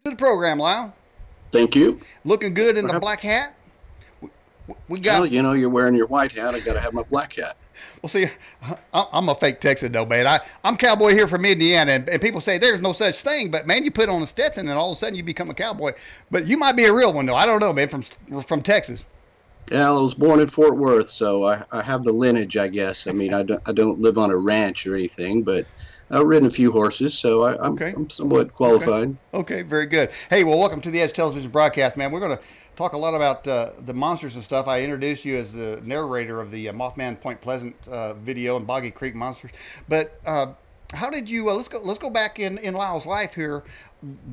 To the program, Lyle. Thank you. Looking good in the black hat. We Well, got. you're wearing your white hat. I got to have my black hat. Well, see, I'm a fake Texan though, man. I'm cowboy here from Indiana, and people say there's no such thing. But man, you put on a Stetson, and all of a sudden you become a cowboy. But you might be a real one though. I don't know, man. From Texas. Yeah, I was born in Fort Worth, so I have the lineage, I guess. I mean, I don't live on a ranch or anything, but I've ridden a few horses, so Okay. I'm somewhat Okay. qualified. Okay. Very good. Hey, well, welcome to the Edge Television broadcast, man. We're going to talk a lot about the monsters and stuff. I introduced you as the narrator of the Mothman Point Pleasant video and Boggy Creek Monsters. But how did you? Let's go back in Lyle's life here.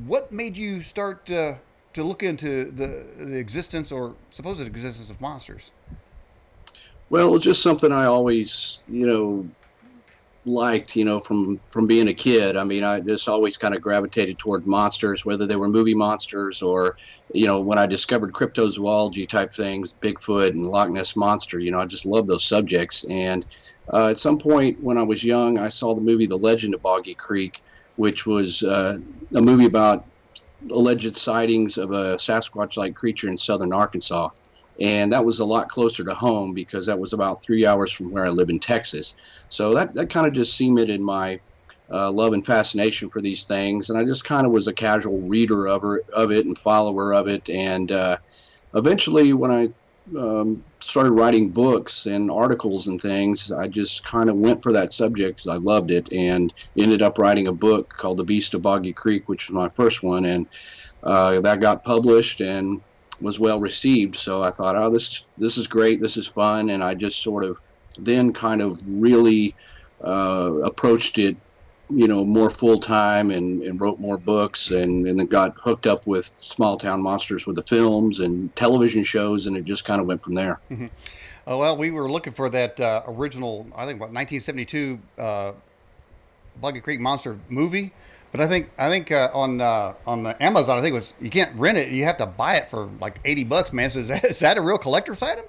What made you start to look into the existence or supposed existence of monsters? Well, it was just something I always, liked, from being a kid. I mean, I just always kind of gravitated toward monsters, whether they were movie monsters or, when I discovered cryptozoology type things, Bigfoot and Loch Ness Monster, I just love those subjects. And at some point when I was young, I saw the movie The Legend of Boggy Creek, which was a movie about alleged sightings of a Sasquatch-like creature in southern Arkansas. And that was a lot closer to home because that was about 3 hours from where I live in Texas. So that kind of just cemented my love and fascination for these things. And I just kind of was a casual reader of it and follower of it. And eventually when I started writing books and articles and things, I just kind of went for that subject because I loved it and ended up writing a book called The Beast of Boggy Creek, which was my first one. And that got published and was well received. So I thought, oh, this is great. This is fun. And I just sort of then kind of really approached it, more full time and wrote more books and then got hooked up with Small Town Monsters with the films and television shows. And it just kind of went from there. Mm-hmm. Well, we were looking for that original, I think, what 1972 Boggy Creek Monster movie. But I think on Amazon, I think it was you can't rent it. You have to buy it for like $80, man. So is that a real collector's item?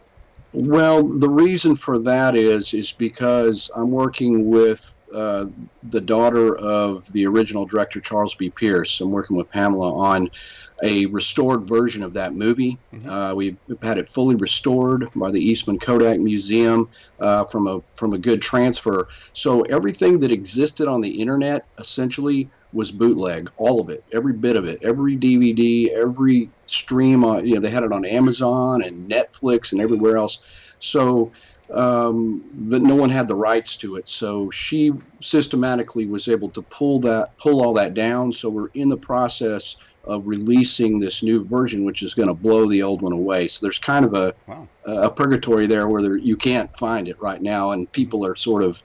Well, the reason for that is because I'm working with the daughter of the original director, Charles B. Pierce. I'm working with Pamela on a restored version of that movie. Mm-hmm. We've had it fully restored by the Eastman Kodak Museum from a good transfer. So everything that existed on the internet essentially was bootleg, all of it, every bit of it, every DVD, every stream. They had it on Amazon and Netflix and everywhere else. So, but no one had the rights to it. So she systematically was able to pull all that down. So we're in the process of releasing this new version, which is going to blow the old one away. So there's kind of a purgatory there where you can't find it right now, and people are sort of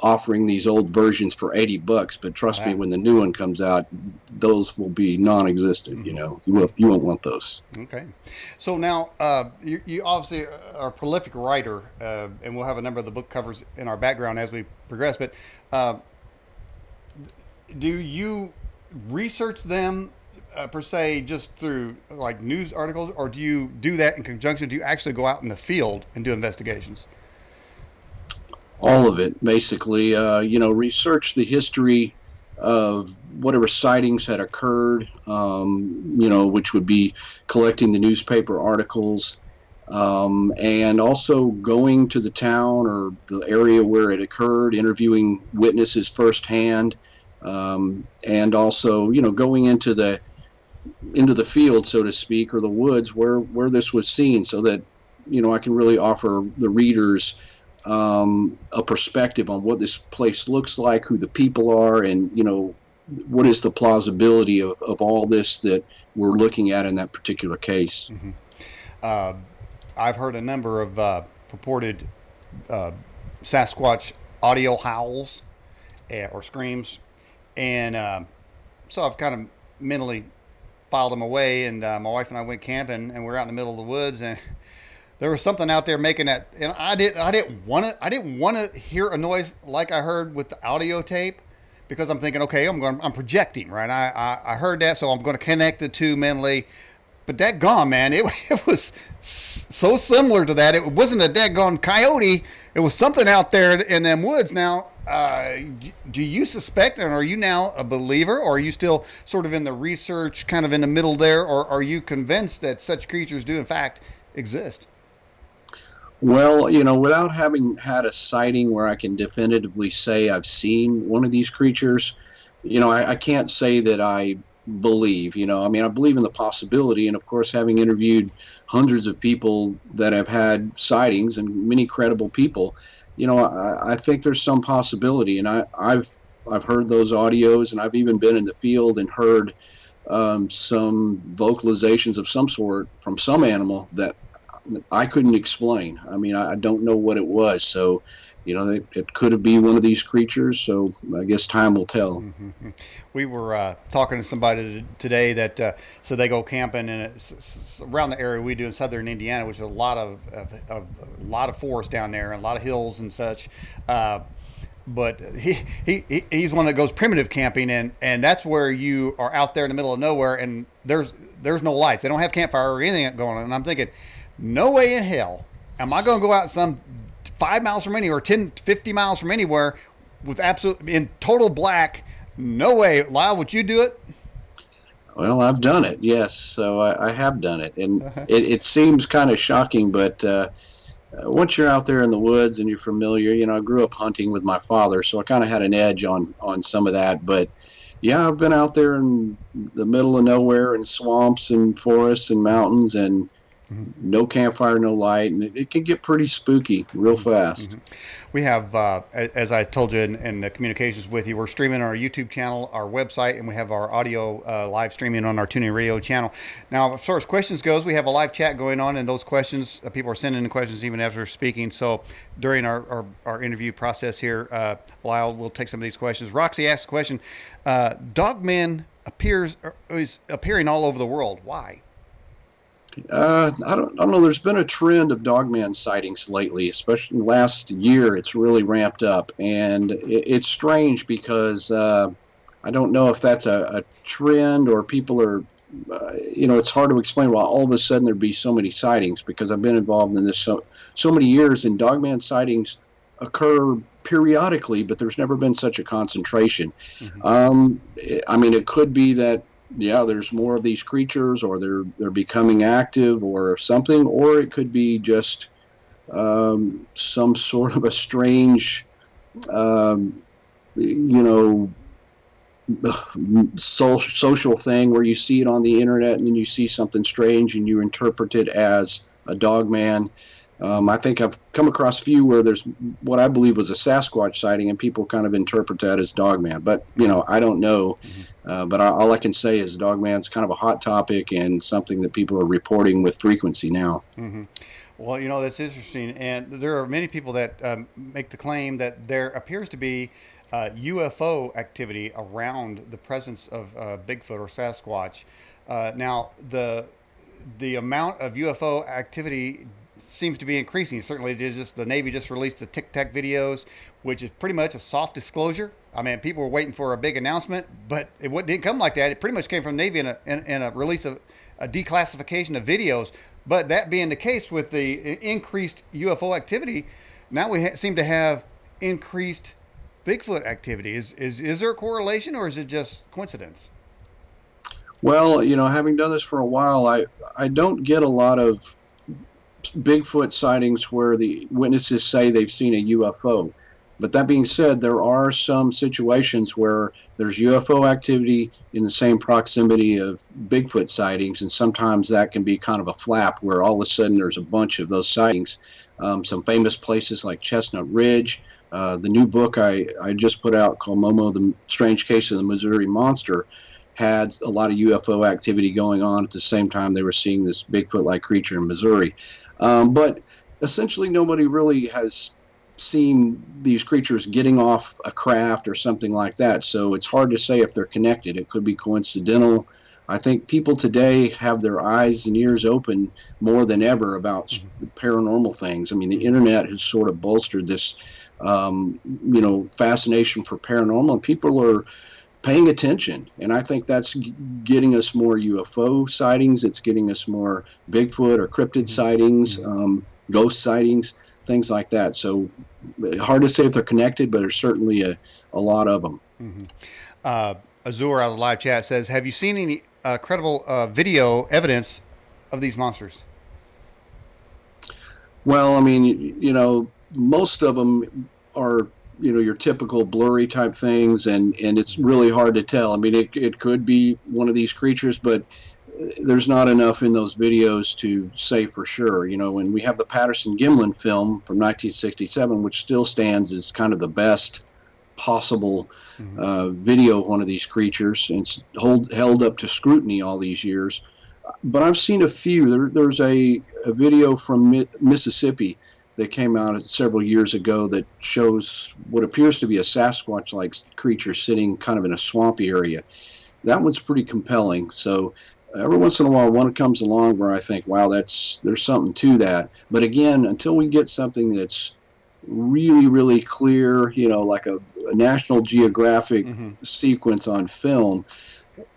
offering these old versions for $80, but trust me, when the new one comes out, those will be non-existent. Mm-hmm. You won't want those. Okay, so now you obviously are a prolific writer, and we'll have a number of the book covers in our background as we progress. But do you research them per se just through like news articles, or do you do that in conjunction? Do you actually go out in the field and do investigations? All of it, basically. Research the history of whatever sightings had occurred, which would be collecting the newspaper articles, and also going to the town or the area where it occurred, interviewing witnesses firsthand, and also, going into the field, so to speak, or the woods where this was seen, so that, I can really offer the readers a perspective on what this place looks like, who the people are, and what is the plausibility of all this that we're looking at in that particular case. Mm-hmm. I've heard a number of purported Sasquatch audio howls or screams, and so I've kind of mentally filed them away. And my wife and I went camping, and we're out in the middle of the woods, and there was something out there making that, and I didn't want to hear a noise like I heard with the audio tape, because I'm thinking, okay, I'm projecting, right? I heard that, so I'm going to connect the two mentally. But that gone, man, it was so similar to that. It wasn't a daggone coyote. It was something out there in them woods. Now, Do you suspect, and are you now a believer, or are you still sort of in the research, kind of in the middle there, or are you convinced that such creatures do in fact exist? Well, without having had a sighting where I can definitively say I've seen one of these creatures, I can't say that I believe. I mean, I believe in the possibility, and of course, having interviewed hundreds of people that have had sightings and many credible people, I think there's some possibility, and I've heard those audios, and I've even been in the field and heard some vocalizations of some sort from some animal that I couldn't explain. I mean, I don't know what it was. So, it could be one of these creatures. So I guess time will tell. Mm-hmm. We were talking to somebody today that so they go camping, and it's around the area we do in southern Indiana, which is a lot of a lot of forest down there and a lot of hills and such. But he's one that goes primitive camping, and that's where you are out there in the middle of nowhere, and there's no lights. They don't have campfire or anything going on. And I'm thinking, no way in hell am I going to go out some 5 miles from anywhere, 10, 50 miles from anywhere with in total black. No way. Lyle, would you do it? Well, I've done it, yes. So I have done it. And it seems kind of shocking, but once you're out there in the woods and you're familiar, I grew up hunting with my father, so I kind of had an edge on some of that. But yeah, I've been out there in the middle of nowhere in swamps and forests and mountains, and no campfire, no light, and it can get pretty spooky real fast. Mm-hmm. We have, as I told you in the communications with you, we're streaming on our YouTube channel, our website, and we have our audio live streaming on our TuneIn Radio channel. Now, as far as questions goes, we have a live chat going on, and those questions, people are sending in questions even after speaking. So during our interview process here, Lyle will take some of these questions. Roxy asked a question. Dogman is appearing all over the world. Why? I don't know. There's been a trend of Dogman sightings lately, especially last year. It's really ramped up, and it's strange because I don't know if that's a trend or people are, it's hard to explain why all of a sudden there'd be so many sightings, because I've been involved in this so many years, and Dogman sightings occur periodically, but there's never been such a concentration. Mm-hmm. I mean, it could be that, yeah, there's more of these creatures, or they're becoming active or something, or it could be just some sort of a strange, social thing where you see it on the internet and then you see something strange and you interpret it as a Dogman. I think I've come across a few where there's what I believe was a Sasquatch sighting, and people kind of interpret that as Dogman. But, I don't know. But all I can say is Dogman's kind of a hot topic and something that people are reporting with frequency now. Mm-hmm. Well, that's interesting. And there are many people that make the claim that there appears to be UFO activity around the presence of Bigfoot or Sasquatch. Now, the amount of UFO activity seems to be increasing. Certainly, the Navy just released the Tic Tac videos, which is pretty much a soft disclosure. I mean, people were waiting for a big announcement, but it didn't come like that. It pretty much came from the Navy in a release of a declassification of videos. But that being the case with the increased UFO activity, now we seem to have increased Bigfoot activity. Is there a correlation, or is it just coincidence? Well, having done this for a while, I don't get a lot of Bigfoot sightings where the witnesses say they've seen a UFO. But that being said, there are some situations where there's UFO activity in the same proximity of Bigfoot sightings, and sometimes that can be kind of a flap where all of a sudden there's a bunch of those sightings. Some famous places like Chestnut Ridge. The new book I just put out called Momo, The Strange Case of the Missouri Monster, had a lot of UFO activity going on at the same time they were seeing this Bigfoot-like creature in Missouri. But essentially nobody really has seen these creatures getting off a craft or something like that. So it's hard to say if they're connected. It could be coincidental. I think people today have their eyes and ears open more than ever about paranormal things. I mean, the internet has sort of bolstered this, fascination for paranormal, and people are paying attention. And I think that's getting us more UFO sightings. It's getting us more Bigfoot or cryptid sightings, ghost sightings. things like that. So hard to say if they're connected, but there's certainly a lot of them. Mm-hmm. Azur out of the live chat says, have you seen any credible video evidence of these monsters? Well, I mean, most of them are, your typical blurry type things, and it's really hard to tell. I mean, it could be one of these creatures, but there's not enough in those videos to say for sure. And we have the Patterson-Gimlin film from 1967, which still stands as kind of the best possible video of one of these creatures. It's held up to scrutiny all these years. But I've seen a few. There's a video from Mississippi that came out several years ago that shows what appears to be a Sasquatch-like creature sitting kind of in a swampy area. That one's pretty compelling. So every once in a while, one comes along where I think, wow, there's something to that. But again, until we get something that's really, really clear, like a National Geographic sequence on film,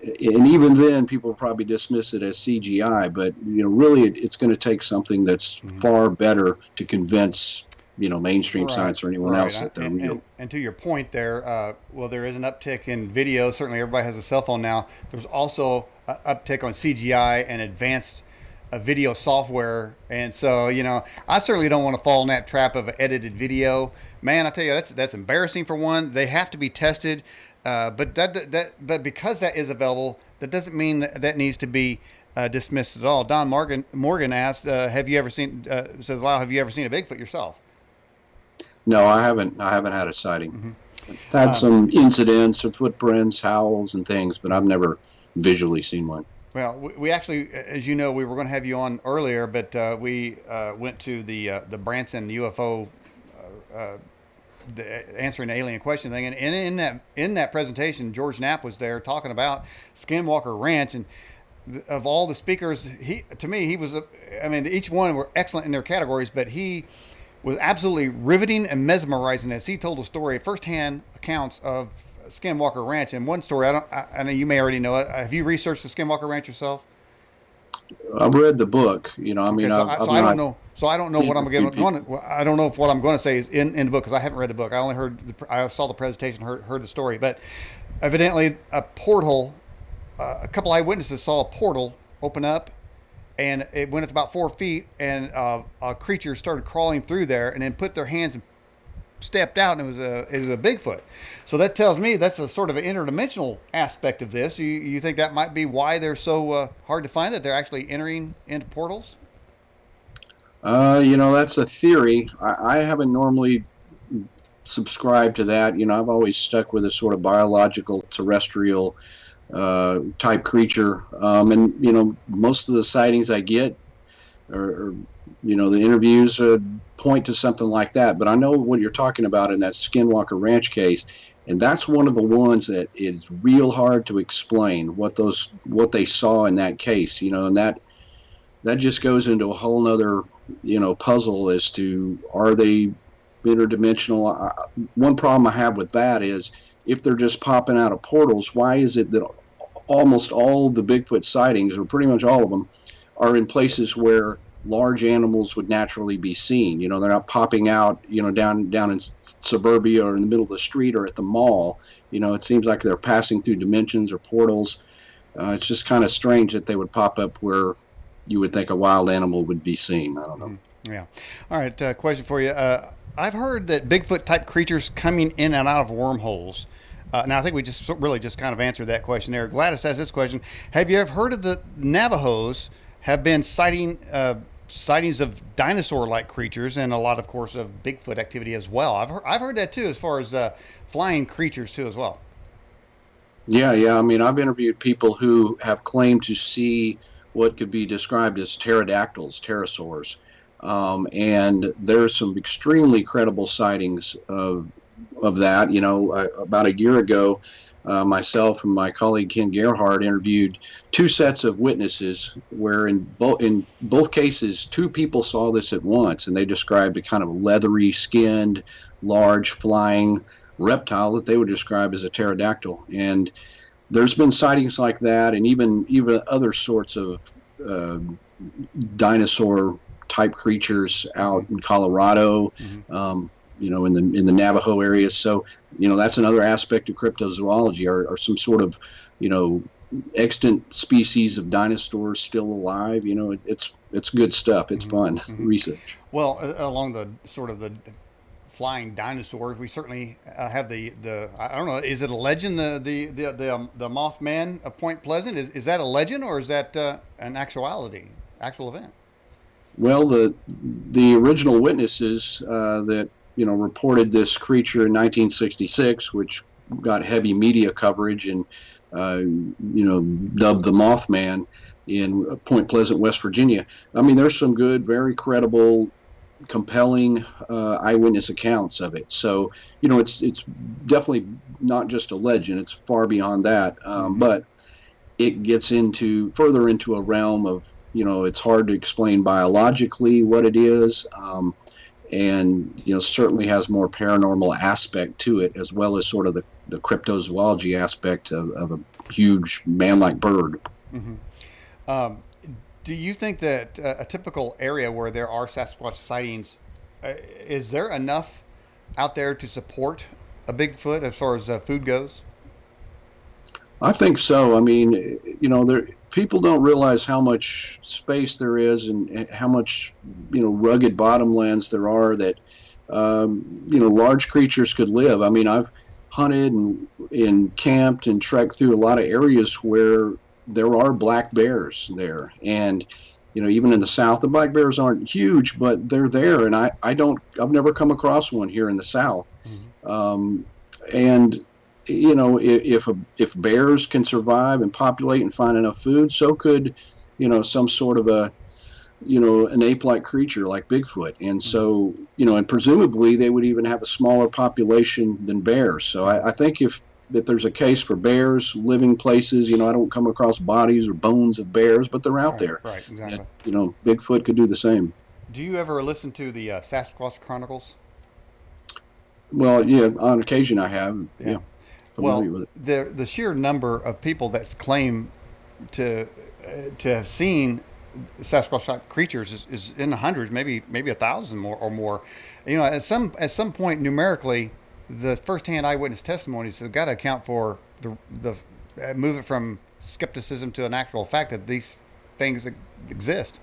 and even then people probably dismiss it as CGI, but really it's going to take something that's far better to convince mainstream science or anyone else that they're real. And to your point there, well, there is an uptick in video. Certainly everybody has a cell phone now. There's also an uptick on CGI and advanced video software. And so, I certainly don't want to fall in that trap of edited video. Man, I tell you, that's embarrassing for one. They have to be tested. But because that is available, that doesn't mean that needs to be dismissed at all. Don Morgan asked, "Have you ever seen?" Says Lyle, "Have you ever seen a Bigfoot yourself?" No, I haven't. I haven't had a sighting. I've had some incidents of footprints, howls, and things, but I've never visually seen one. Well, we actually, as you know, we were going to have you on earlier, but we went to the Branson UFO. Answering the alien question thing, and in that presentation, George Knapp was there talking about Skinwalker Ranch, and of all the speakers, he was each one were excellent in their categories, but he was absolutely riveting and mesmerizing as he told a story, firsthand accounts of Skinwalker Ranch. And one story, I know you may already know it. Have you researched the Skinwalker Ranch yourself? I've read the book. I don't know. So I don't know what I'm going to. I don't know if what I'm going to say is in the book because I haven't read the book. I only I saw the presentation, heard the story. But evidently, a portal. A couple eyewitnesses saw a portal open up, and it went up about 4 feet, and a creature started crawling through there, and then put their hands and stepped out, and it was a Bigfoot. So that tells me that's a sort of an interdimensional aspect of this. You think that might be why they're so hard to find, that they're actually entering into portals? That's a theory. I haven't normally subscribed to that. I've always stuck with a sort of biological terrestrial type creature. And most of the sightings I get or the interviews point to something like that. But I know what you're talking about in that Skinwalker Ranch case, and that's one of the ones that is real hard to explain what they saw in that case. And that just goes into a whole nother puzzle as to, are they interdimensional? One problem I have with that is, if they're just popping out of portals, why is it that almost all the Bigfoot sightings, or pretty much all of them, are in places where large animals would naturally be seen? They're not popping out, down in suburbia or in the middle of the street or at the mall. It seems like they're passing through dimensions or portals. It's just kind of strange that they would pop up where you would think a wild animal would be seen. I don't know. Yeah. All right. Question for you. I've heard that Bigfoot type creatures coming in and out of wormholes. Now, I think we just kind of answered that question there. Gladys has this question. Have you ever heard of the Navajos have been sightings of dinosaur-like creatures, and a lot, of course, of Bigfoot activity as well? I've heard that too, as far as flying creatures too as well. Yeah. I've interviewed people who have claimed to see what could be described as pterodactyls, pterosaurs, and there's some extremely credible sightings of that. About a year ago, myself and my colleague Ken Gerhardt interviewed two sets of witnesses where in both cases, two people saw this at once, and they described a kind of leathery skinned, large flying reptile that they would describe as a pterodactyl. And there's been sightings like that, and even other sorts of dinosaur type creatures out in Colorado, in the Navajo areas. So, that's another aspect of cryptozoology, are some sort of, extant species of dinosaurs still alive. It's good stuff. It's fun research. Well, along the sort of the flying dinosaurs, we certainly have the I don't know, is it a legend, the Mothman of Point Pleasant? Is that a legend, or is that an actual event? Well, the original witnesses that reported this creature in 1966, which got heavy media coverage and dubbed the Mothman in Point Pleasant, West Virginia. I mean, there's some good, very credible, compelling eyewitness accounts of it. So, it's definitely not just a legend. It's far beyond that. But it gets further into a realm of, it's hard to explain biologically what it is. And, certainly has more paranormal aspect to it, as well as sort of the cryptozoology aspect of a huge man-like bird. Do you think that a typical area where there are Sasquatch sightings, is there enough out there to support a Bigfoot as far as food goes? I think so. I mean, people don't realize how much space there is and how much, rugged bottomlands there are that, large creatures could live. I mean, I've hunted and camped and trekked through a lot of areas where there are black bears there. And, even in the South, the black bears aren't huge, but they're there. And I've never come across one here in the South. And, if bears can survive and populate and find enough food, so could, some sort of an ape-like creature like Bigfoot. And so, and presumably they would even have a smaller population than bears. So I think if there's a case for bears living places, I don't come across bodies or bones of bears, but they're out there. Right, exactly. That, Bigfoot could do the same. Do you ever listen to the Sasquatch Chronicles? Well, yeah, on occasion I have. Yeah. Well, the sheer number of people that claim to have seen Sasquatch creatures is in the hundreds, maybe 1,000 more or more. At some point numerically, the first-hand eyewitness testimonies have got to account for the move it from skepticism to an actual fact that these things exist.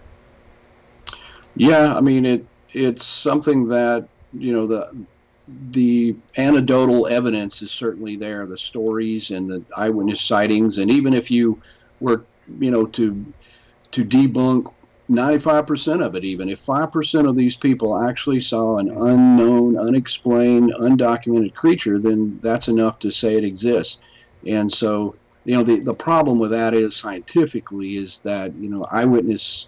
Yeah, I mean it's something that the anecdotal evidence is certainly there, the stories and the eyewitness sightings, and even if you were to debunk 95% of it, even if 5% of these people actually saw an unknown, unexplained, undocumented creature, then that's enough to say it exists. And so, the problem with that is scientifically is that, eyewitness,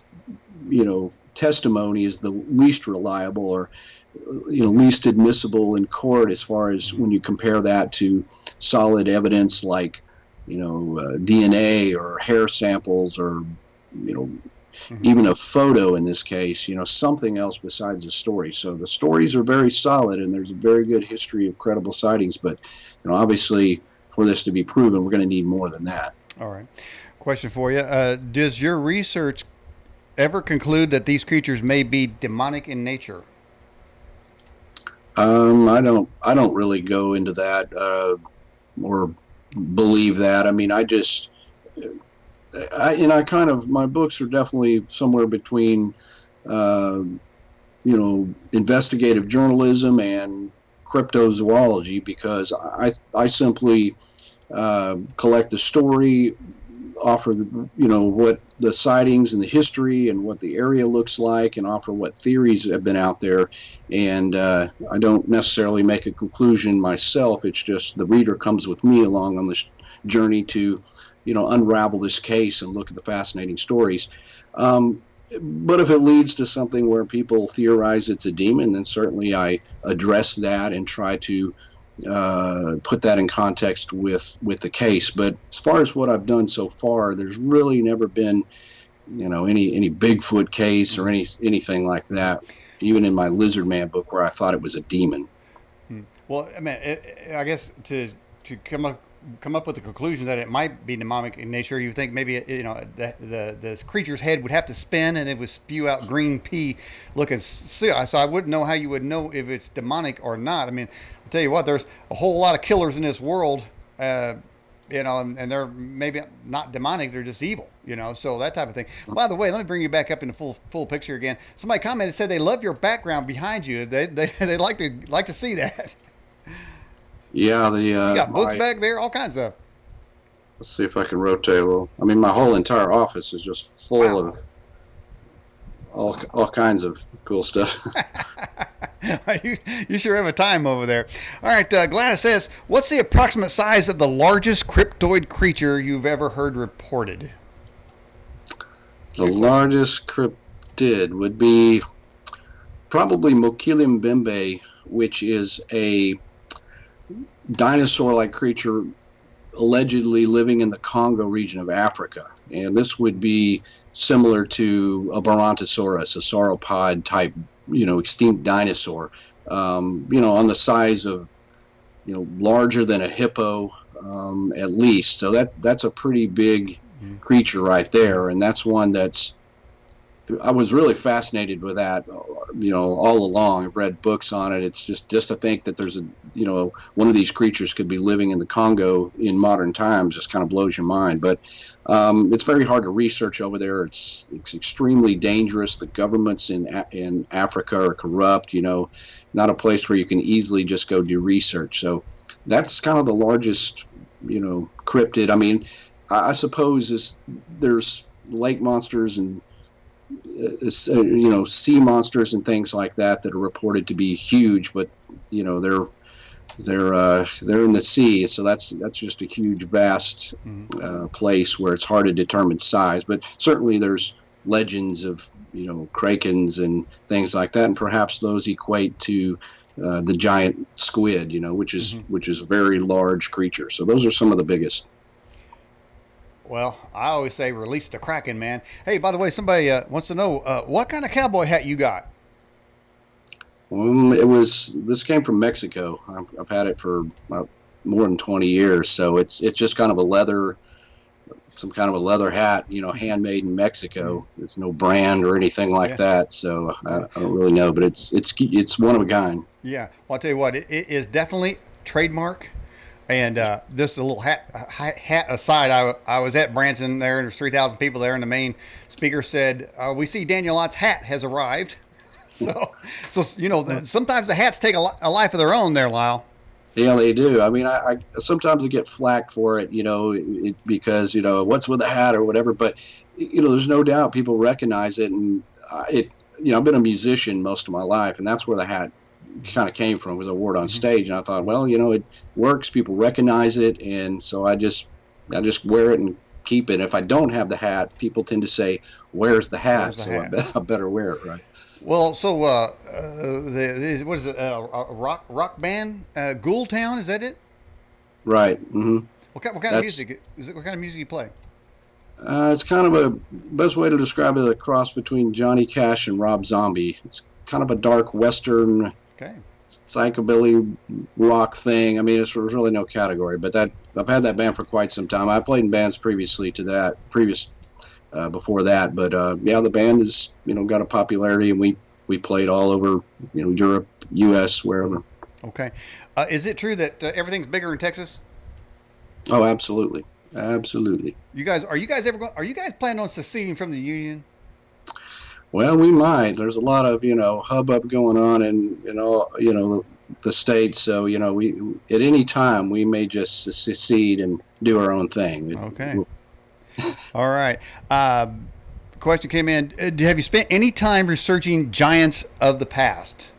testimony is the least reliable or, least admissible in court as far as when you compare that to solid evidence like, DNA or hair samples or, even a photo in this case, something else besides the story. So the stories are very solid and there's a very good history of credible sightings. But, obviously for this to be proven, we're going to need more than that. All right. Question for you. Does your research ever conclude that these creatures may be demonic in nature? I don't really go into that or believe that. I mean, my books are definitely somewhere between, investigative journalism and cryptozoology, because I simply collect the story, offer what the sightings and the history and what the area looks like, and offer what theories have been out there. And I don't necessarily make a conclusion myself. It's just the reader comes with me along on this journey to unravel this case and look at the fascinating stories. But if it leads to something where people theorize it's a demon, then certainly I address that and try to put that in context with the case. But as far as what I've done so far, there's really never been, any Bigfoot case or anything like that, even in my Lizard Man book where I thought it was a demon. Well, I mean, I guess to come up come up with the conclusion that it might be demonic in nature. You think maybe the creature's head would have to spin and it would spew out green pea looking. So I wouldn't know how you would know if it's demonic or not. I mean, I'll tell you what, there's a whole lot of killers in this world. And they're maybe not demonic, they're just evil, so that type of thing. By the way, let me bring you back up in the full picture again. Somebody commented, said they love your background behind you. They like to see that. Yeah, you got books back there, all kinds of stuff. Let's see if I can rotate a little. I mean, my whole entire office is just full of all kinds of cool stuff. You sure have a time over there. All right, Gladys says, what's the approximate size of the largest cryptoid creature you've ever heard reported? The largest cryptid would be probably Mokilim Bembe, which is a dinosaur-like creature allegedly living in the Congo region of Africa. And this would be similar to a Brontosaurus, a sauropod type, extinct dinosaur, on the size of, larger than a hippo, at least. So that's a pretty big creature right there. And that's one I was really fascinated with that, all along. I've read books on it. It's just to think that there's one of these creatures could be living in the Congo in modern times just kind of blows your mind. But it's very hard to research over there. It's extremely dangerous. The governments in Africa are corrupt, not a place where you can easily just go do research. So that's kind of the largest, cryptid. I mean, I suppose there's lake monsters and sea monsters and things like that are reported to be huge, but they're in the sea, so that's just a huge, vast place where it's hard to determine size. But certainly there's legends of krakens and things like that, and perhaps those equate to the giant squid, which is a very large creature. So those are some of the biggest. Well, I always say release the Kraken, man. Hey, by the way, somebody wants to know what kind of cowboy hat you got? This came from Mexico. I've had it for about more than 20 years. So it's just kind of some kind of a leather hat, handmade in Mexico. There's no brand or anything like that. So I don't really know, but it's one of a kind. Yeah. Well, I'll tell you what, it is definitely trademark. And just a little hat aside, I was at Branson there, and there's 3,000 people there, and the main speaker said, "We see Daniel Ott's hat has arrived." so sometimes the hats take a life of their own there, Lyle. Yeah, they do. I mean, I sometimes I get flack for it, because what's with the hat or whatever. But there's no doubt people recognize it, and I've been a musician most of my life, and that's where the hat kind of came from, was a word on stage. And I thought, well, it works, people recognize it, and so I just wear it and keep it. If I don't have the hat, people tend to say, where's the hat? I better wear it, right? Well, so what is it, a rock band, Ghoultown, is that it? Right. Mm-hmm. What kind of music is it? What kind of music you play? It's kind of a best way to describe it, a cross between Johnny Cash and Rob Zombie. It's kind of a dark Western, psychobilly rock thing. I mean, there's really no category, but I've had that band for quite some time. I played in bands before that, but the band has got a popularity, and we played all over Europe, U.S., wherever. Okay, is it true that everything's bigger in Texas? Oh, absolutely. Are you guys planning on seceding from the Union? Well, we might. There's a lot of hubbub going on in the states. So we at any time we may just secede and do our own thing. Okay. All right. Question came in. Have you spent any time researching giants of the past?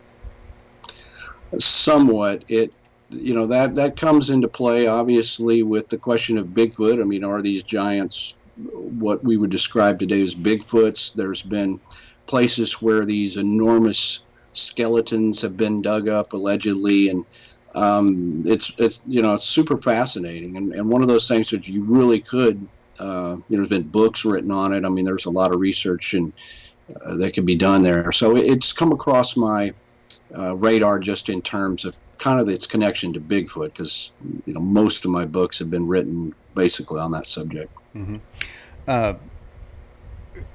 Somewhat. That comes into play, obviously, with the question of Bigfoot. I mean, are these giants what we would describe today as Bigfoots? There's been places where these enormous skeletons have been dug up, allegedly, and it's super fascinating. And one of those things that you really could, there's been books written on it. I mean, there's a lot of research and that can be done there. So it's come across my radar just in terms of kind of its connection to Bigfoot, because most of my books have been written basically on that subject. Mm-hmm.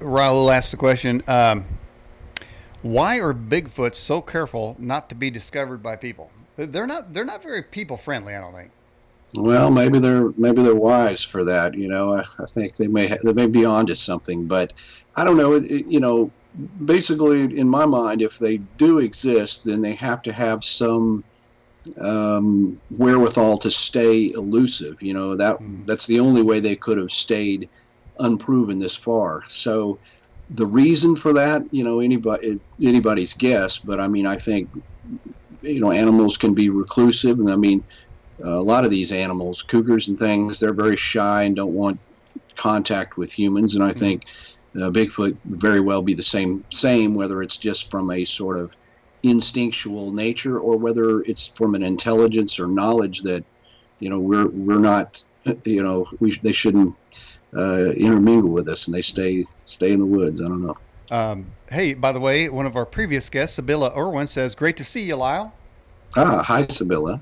Raul asked the question, why are Bigfoot so careful not to be discovered by people? They're not very people friendly, I don't think. Well, maybe they're wise for that. I think they may be onto something, but I don't know. Basically, in my mind, if they do exist, then they have to have some wherewithal to stay elusive. That's the only way they could have stayed unproven this far. So the reason for that, anybody's guess. But I mean, I think animals can be reclusive, and I mean, a lot of these animals, cougars and things, they're very shy and don't want contact with humans. And I think Bigfoot would very well be the same, whether it's just from a sort of instinctual nature or whether it's from an intelligence or knowledge that we're not, they shouldn't intermingle with us, and they stay in the woods. I don't know. Hey, by the way, one of our previous guests, Sibylla Irwin, says, "Great to see you, Lyle." Hi, Sibylla.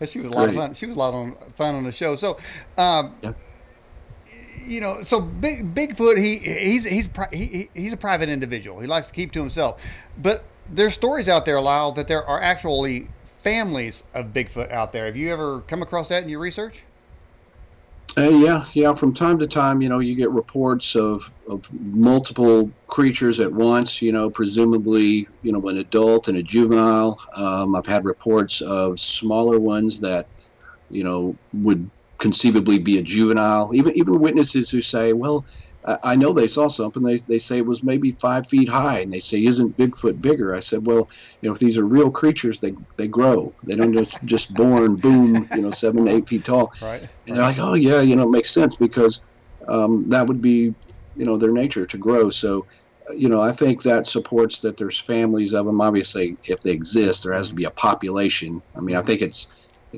She was a lot of fun. She was a lot of fun on the show. So, yeah. So Bigfoot, he's a private individual. He likes to keep to himself. But there's stories out there, Lyle, that there are actually families of Bigfoot out there. Have you ever come across that in your research? Yeah. From time to time, you get reports of multiple creatures at once. Presumably, an adult and a juvenile. I've had reports of smaller ones that, would conceivably be a juvenile. Even witnesses who say, "Well, I know they saw something. They say it was maybe 5 feet high, and they say, isn't Bigfoot bigger?" I said, "Well, if these are real creatures, they grow. They don't just born, boom, 7 to 8 feet tall." Right. And they're like, "Oh yeah, it makes sense because that would be, their nature to grow." So, I think that supports that there's families of them. Obviously, if they exist, there has to be a population. I mean, I think it's,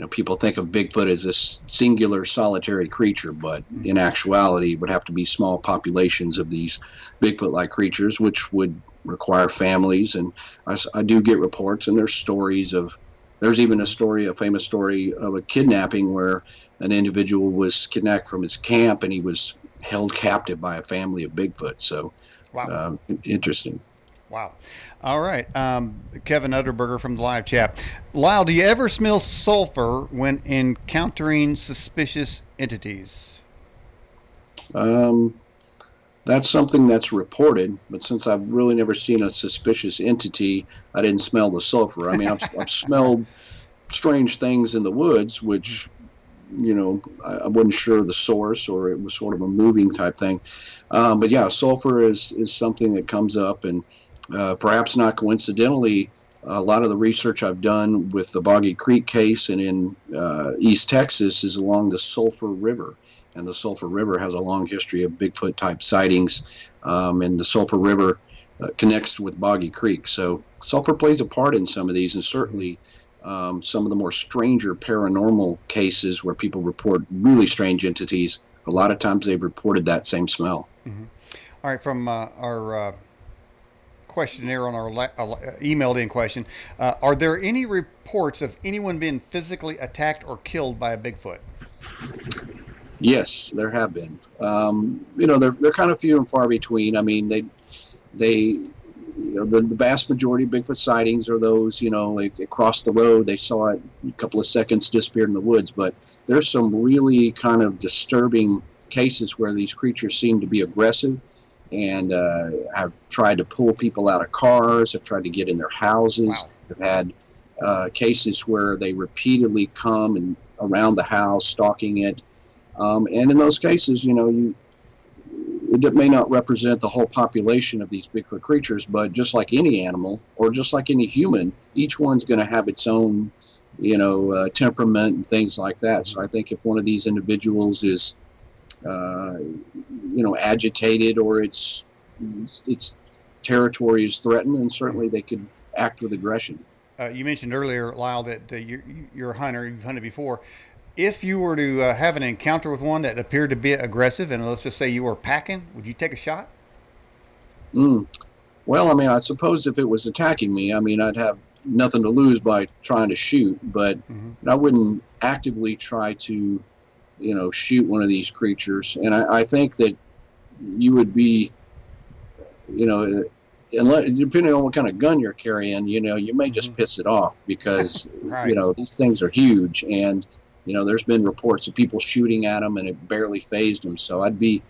people think of Bigfoot as this singular solitary creature, but in actuality, it would have to be small populations of these Bigfoot-like creatures, which would require families. And I do get reports, and there's stories of, there's even a famous story of a kidnapping where an individual was kidnapped from his camp, and he was held captive by a family of Bigfoot. So, wow. Interesting. Wow. All right. Kevin Utterberger from the live chat. Lyle, do you ever smell sulfur when encountering suspicious entities? That's something that's reported, but since I've really never seen a suspicious entity, I didn't smell the sulfur. I mean, I've smelled strange things in the woods, which, I wasn't sure of the source, or it was sort of a moving type thing. But yeah, sulfur is something that comes up, and perhaps not coincidentally, a lot of the research I've done with the Boggy Creek case and in East Texas is along the Sulphur River. And the Sulphur River has a long history of Bigfoot-type sightings, and the Sulphur River connects with Boggy Creek. So sulfur plays a part in some of these, and certainly some of the more stranger paranormal cases where people report really strange entities, a lot of times they've reported that same smell. Mm-hmm. All right, from our questionnaire on our emailed in question, are there any reports of anyone being physically attacked or killed by a Bigfoot? Yes, there have been. They're kind of few and far between. I mean, the vast majority of Bigfoot sightings are those, like across the road, they saw it a couple of seconds, disappeared in the woods. But there's some really kind of disturbing cases where these creatures seem to be aggressive and have tried to pull people out of cars, have tried to get in their houses. Wow. Have had cases where they repeatedly come and around the house, stalking it. And in those cases, it may not represent the whole population of these Bigfoot creatures, but just like any animal or just like any human, each one's going to have its own, temperament and things like that. So I think if one of these individuals is, agitated or its territory is threatened, then certainly they could act with aggression. You mentioned earlier, Lyle, that you're a hunter, you've hunted before. If you were to have an encounter with one that appeared to be aggressive, and let's just say you were packing, would you take a shot? Well, I mean, I suppose if it was attacking me, I mean, I'd have nothing to lose by trying to shoot, but I wouldn't actively try to, shoot one of these creatures. And I think that you would be, unless, depending on what kind of gun you're carrying, you may just piss it off because, Right. These things are huge. And, there's been reports of people shooting at them and it barely phased them. So I'd be,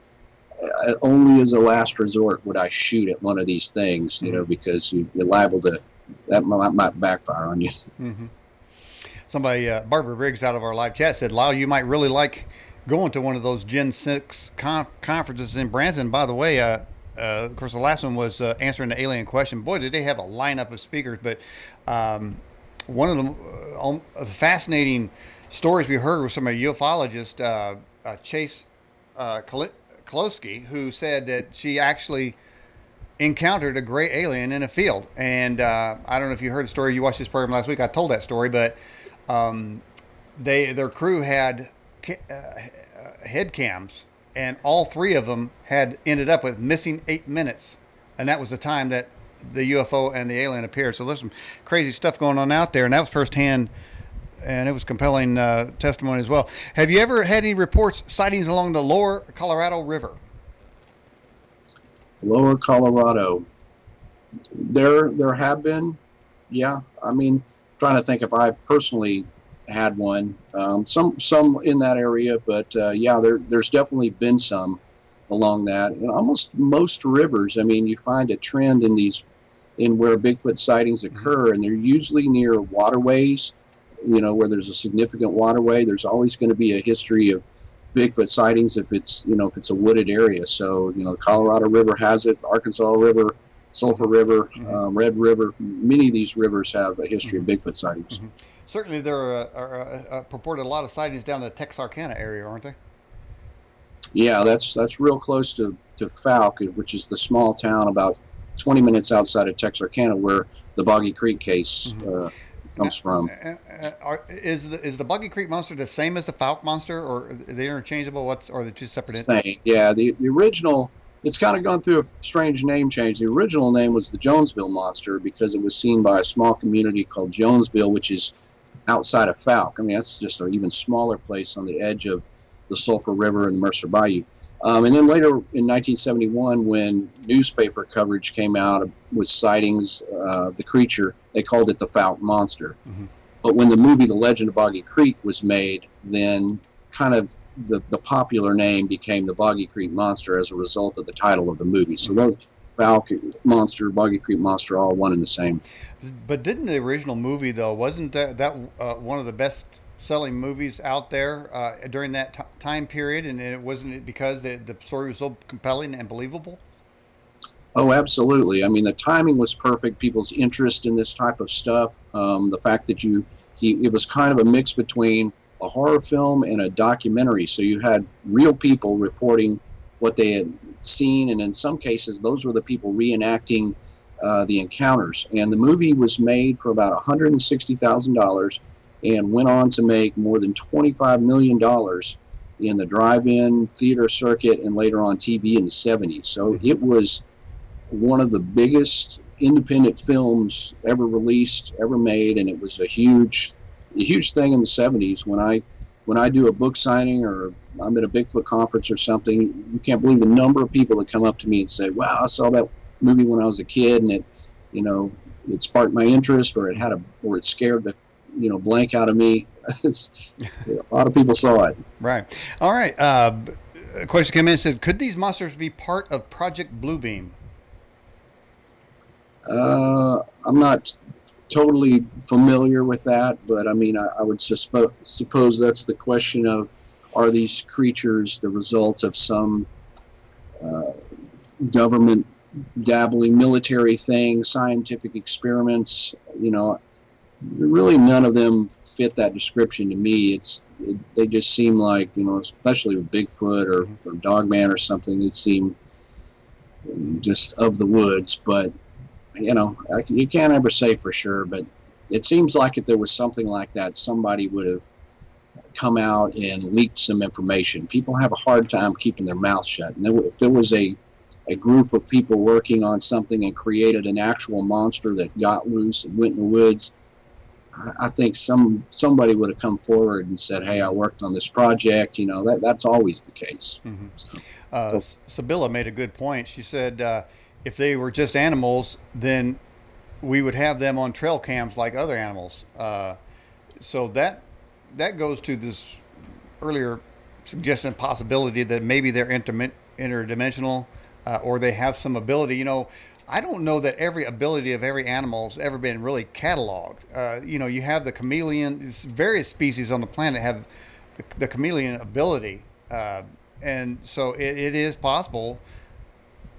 only as a last resort would I shoot at one of these things, because you're liable to, that might backfire on you. Somebody, Barbara Briggs out of our live chat said, Lyle, you might really like going to one of those Gen 6 conferences in Branson. By the way, of course, the last one was answering the alien question. Boy, did they have a lineup of speakers. But one of the fascinating stories we heard was from a ufologist, Chase Klosky, who said that she actually encountered a gray alien in a field. And I don't know if you heard the story. You watched this program last week. I told that story, but their crew had head cams, and all three of them had ended up with missing 8 minutes, and that was the time that the UFO and the alien appeared. So there's some crazy stuff going on out there, and that was firsthand, and it was compelling testimony as well. Have you ever had any reports sightings along the lower Colorado River? Lower Colorado, there have been, yeah. I mean, trying to think if I personally had one. Some in that area, but yeah, there's definitely been some along that. And almost most rivers, I mean, you find a trend in where Bigfoot sightings occur, and they're usually near waterways. Where there's a significant waterway, there's always going to be a history of Bigfoot sightings if it's a wooded area. So, Colorado River has it, Arkansas River, Sulphur River, Red River. Many of these rivers have a history of Bigfoot sightings. Certainly, there are purported a lot of sightings down the Texarkana area, aren't they? Yeah, that's real close to Falk, which is the small town about 20 minutes outside of Texarkana where the Boggy Creek case comes from. Is the Boggy Creek Monster the same as the Falk Monster, or are they interchangeable? Or are they two separate? Same. Yeah, the original. It's kind of gone through a strange name change. The original name was the Jonesville Monster because it was seen by a small community called Jonesville, which is outside of Falk. I mean, that's just an even smaller place on the edge of the Sulphur River and the Mercer Bayou. And then later in 1971, when newspaper coverage came out with sightings of the creature, they called it the Falk Monster. But when the movie The Legend of Boggy Creek was made, then kind of the popular name became the Boggy Creek Monster as a result of the title of the movie. So those Falk Monster, Boggy Creek Monster, all one and the same. But didn't the original movie, though, wasn't that one of the best selling movies out there during that time period? And it wasn't because the story was so compelling and believable? Oh, absolutely. I mean, the timing was perfect. People's interest in this type of stuff. The fact that it was kind of a mix between a horror film and a documentary. So you had real people reporting what they had seen, and in some cases, those were the people reenacting the encounters. And the movie was made for about $160,000 and went on to make more than $25 million in the drive-in theater circuit and later on TV in the 70s. So it was one of the biggest independent films ever released, ever made, and it was a huge thing in the 70s. When I do a book signing or I'm at a Bigfoot conference or something, you can't believe the number of people that come up to me and say, "Wow, I saw that movie when I was a kid, and it sparked my interest, or it scared the blank out of me." A lot of people saw it. Right. All right. A question came in and said, "Could these monsters be part of Project Bluebeam?" I'm not totally familiar with that, but I mean, I would suppose that's the question of, are these creatures the result of some government dabbling military thing, scientific experiments? Really none of them fit that description to me. They just seem like, especially with Bigfoot or Dogman or something, they seem just of the woods, but you can't ever say for sure, but it seems like if there was something like that, somebody would have come out and leaked some information. People have a hard time keeping their mouth shut. And if there was a a group of people working on something and created an actual monster that got loose and went in the woods, I think somebody would have come forward and said, "Hey, I worked on this project." That's always the case. Mm-hmm. So, Sibylla made a good point. She said if they were just animals, then we would have them on trail cams like other animals. So that goes to this earlier suggested possibility that maybe they're interdimensional, or they have some ability. I don't know that every ability of every animal's ever been really cataloged. You have the chameleon. Various species on the planet have the chameleon ability, and so it is possible.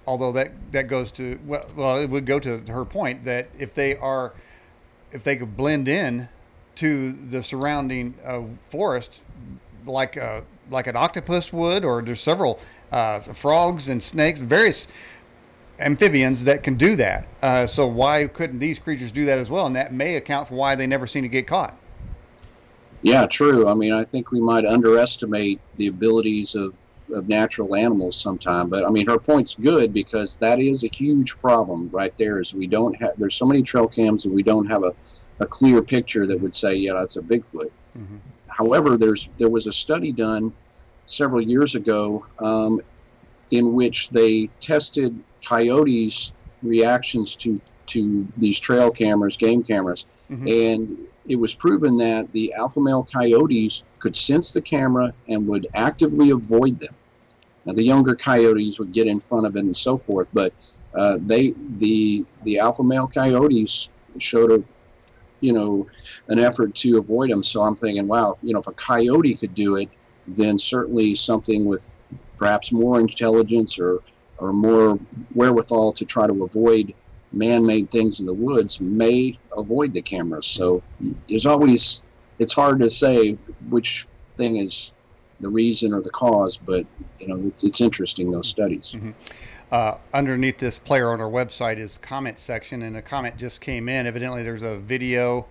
Although that goes to it would go to her point that if they could blend in to the surrounding forest, like an octopus would, or there's several frogs and snakes, various amphibians that can do that. So why couldn't these creatures do that as well? And that may account for why they never seem to get caught. Yeah, true. I mean, I think we might underestimate the abilities of natural animals sometime. But I mean, her point's good, because that is a huge problem right there. Is there's so many trail cams and we don't have a clear picture that would say, yeah, that's a Bigfoot. Mm-hmm. However, there was a study done several years ago in which they tested coyotes' reactions to these trail cameras, game cameras, mm-hmm. and it was proven that the alpha male coyotes could sense the camera and would actively avoid them. Now, the younger coyotes would get in front of it and so forth, but the alpha male coyotes showed an effort to avoid them. So I'm thinking, wow, if a coyote could do it, then certainly something with perhaps more intelligence or more wherewithal to try to avoid man-made things in the woods may avoid the cameras. So it's hard to say which thing is the reason or the cause, but it's interesting, those studies. Mm-hmm. Underneath this player on our website is comment section, and a comment just came in. Evidently there's a video.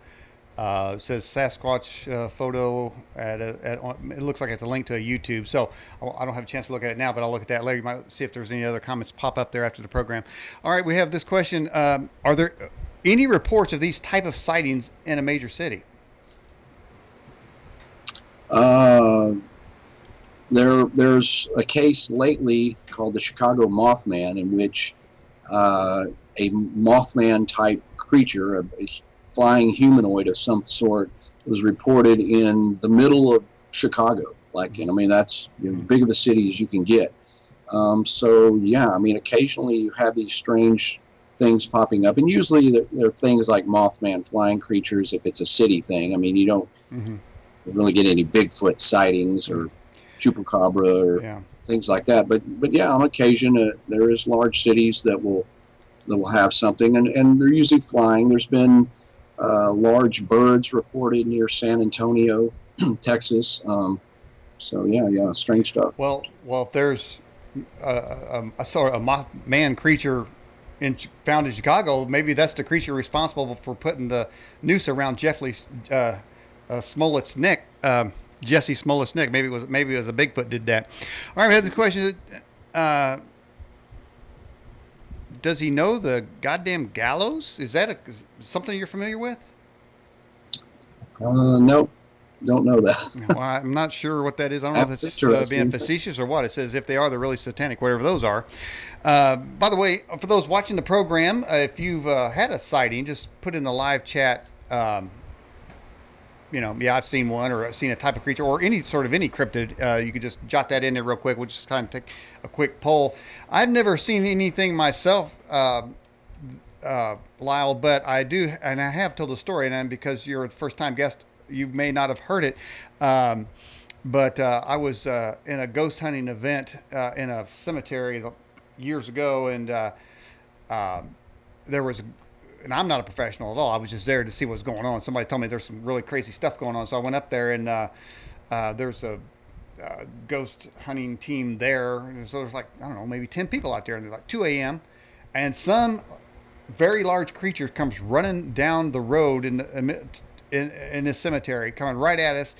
It says Sasquatch photo it looks like it's a link to a YouTube. So I don't have a chance to look at it now, but I'll look at that later. You might see if there's any other comments pop up there after the program. All right, we have this question. Are there any reports of these type of sightings in a major city? There's a case lately called the Chicago Mothman, in which a Mothman type creature, a flying humanoid of some sort, was reported in the middle of Chicago. That's as big of a city as you can get. So yeah, occasionally you have these strange things popping up, and usually they're things like Mothman flying creatures if it's a city thing. You don't mm-hmm. really get any Bigfoot sightings or chupacabra or things like that. But yeah, on occasion there is large cities that will have something, and they're usually flying. There's been large birds reported near San Antonio, Texas. So yeah, strange stuff. Well, if there's a Mothman creature found in Chicago, maybe that's the creature responsible for putting the noose around Jeffrey Smollett's neck. Jesse Smollett's neck. Maybe it was a Bigfoot did that. All right, we have the question. Does he know the goddamn gallows? Is that something you're familiar with? Nope. Don't know that. Well, I'm not sure what that is. I don't know if it's being facetious or what. It says if they are, they're really satanic, whatever those are. By the way, for those watching the program, if you've had a sighting, just put in the live chat, I've seen one, or I've seen a type of creature, or any cryptid. You could just jot that in there real quick. We'll just kind of take a quick poll. I've never seen anything myself, Lyle, but I do, and I have told a story, and because you're a first-time guest, you may not have heard it. But I was in a ghost hunting event in a cemetery years ago, and there was, and I'm not a professional at all. I was just there to see what's going on. Somebody told me there's some really crazy stuff going on, so I went up there, and there's a ghost hunting team there. And so there's maybe 10 people out there, and they're like 2 a.m. and some very large creature comes running down the road in this cemetery, coming right at us,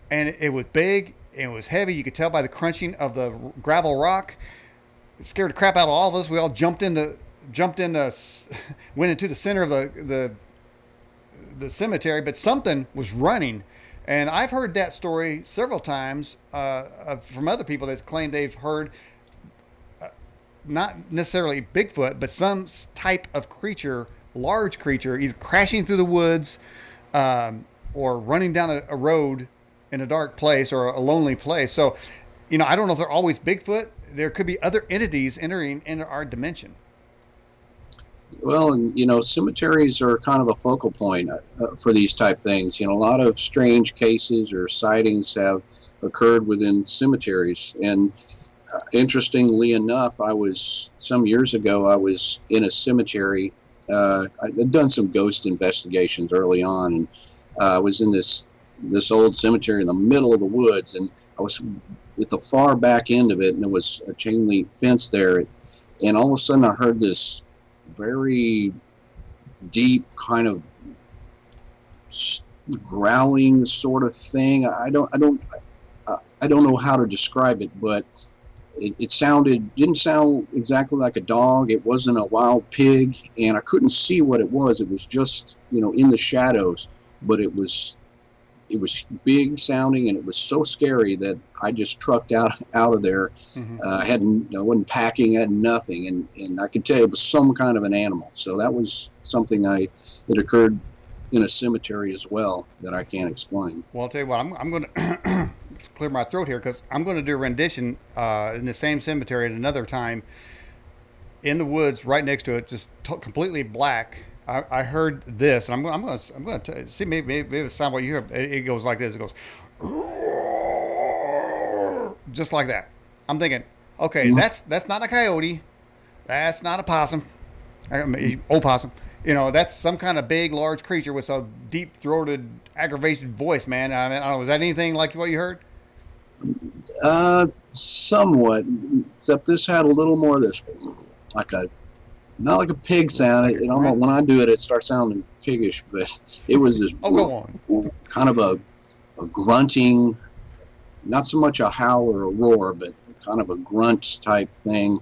and it was big and it was heavy. You could tell by the crunching of the gravel rock. It scared the crap out of all of us. We all went into the center of the cemetery, but something was running. And I've heard that story several times from other people that claim they've heard not necessarily Bigfoot, but some type of creature, large creature, either crashing through the woods or running down a road in a dark place or a lonely place. So, I don't know if they're always Bigfoot. There could be other entities entering into our dimension. Well, and cemeteries are kind of a focal point for these type things. A lot of strange cases or sightings have occurred within cemeteries. And interestingly enough, some years ago, I was in a cemetery. I'd done some ghost investigations early on, and I was in this old cemetery in the middle of the woods, and I was at the far back end of it, and there was a chain link fence there. And all of a sudden, I heard this very deep kind of growling sort of thing. I don't know how to describe it, but it didn't sound exactly like a dog. It wasn't a wild pig, and I couldn't see what it was. It was just in the shadows, but it was big sounding, and it was so scary that I just trucked out of there. Mm-hmm. I wasn't packing, I had nothing, and I could tell it was some kind of an animal. So that was something that occurred in a cemetery as well that I can't explain. Well, I'll tell you what, I'm going to clear my throat here, because I'm going to do a rendition in the same cemetery at another time in the woods right next to it, just completely black. I heard this, and I'm going to see maybe it's not what you hear. It goes like this. It goes just like that. I'm thinking, okay, mm-hmm. that's not a coyote, that's not a possum, opossum. That's some kind of big, large creature with a deep-throated, aggravated voice, man. I don't know, was that anything like what you heard? Somewhat, except this had a little more of this, not like a pig sound. Almost, when I do it, it starts sounding piggish, but it was this kind of a grunting, not so much a howl or a roar, but kind of a grunt type thing.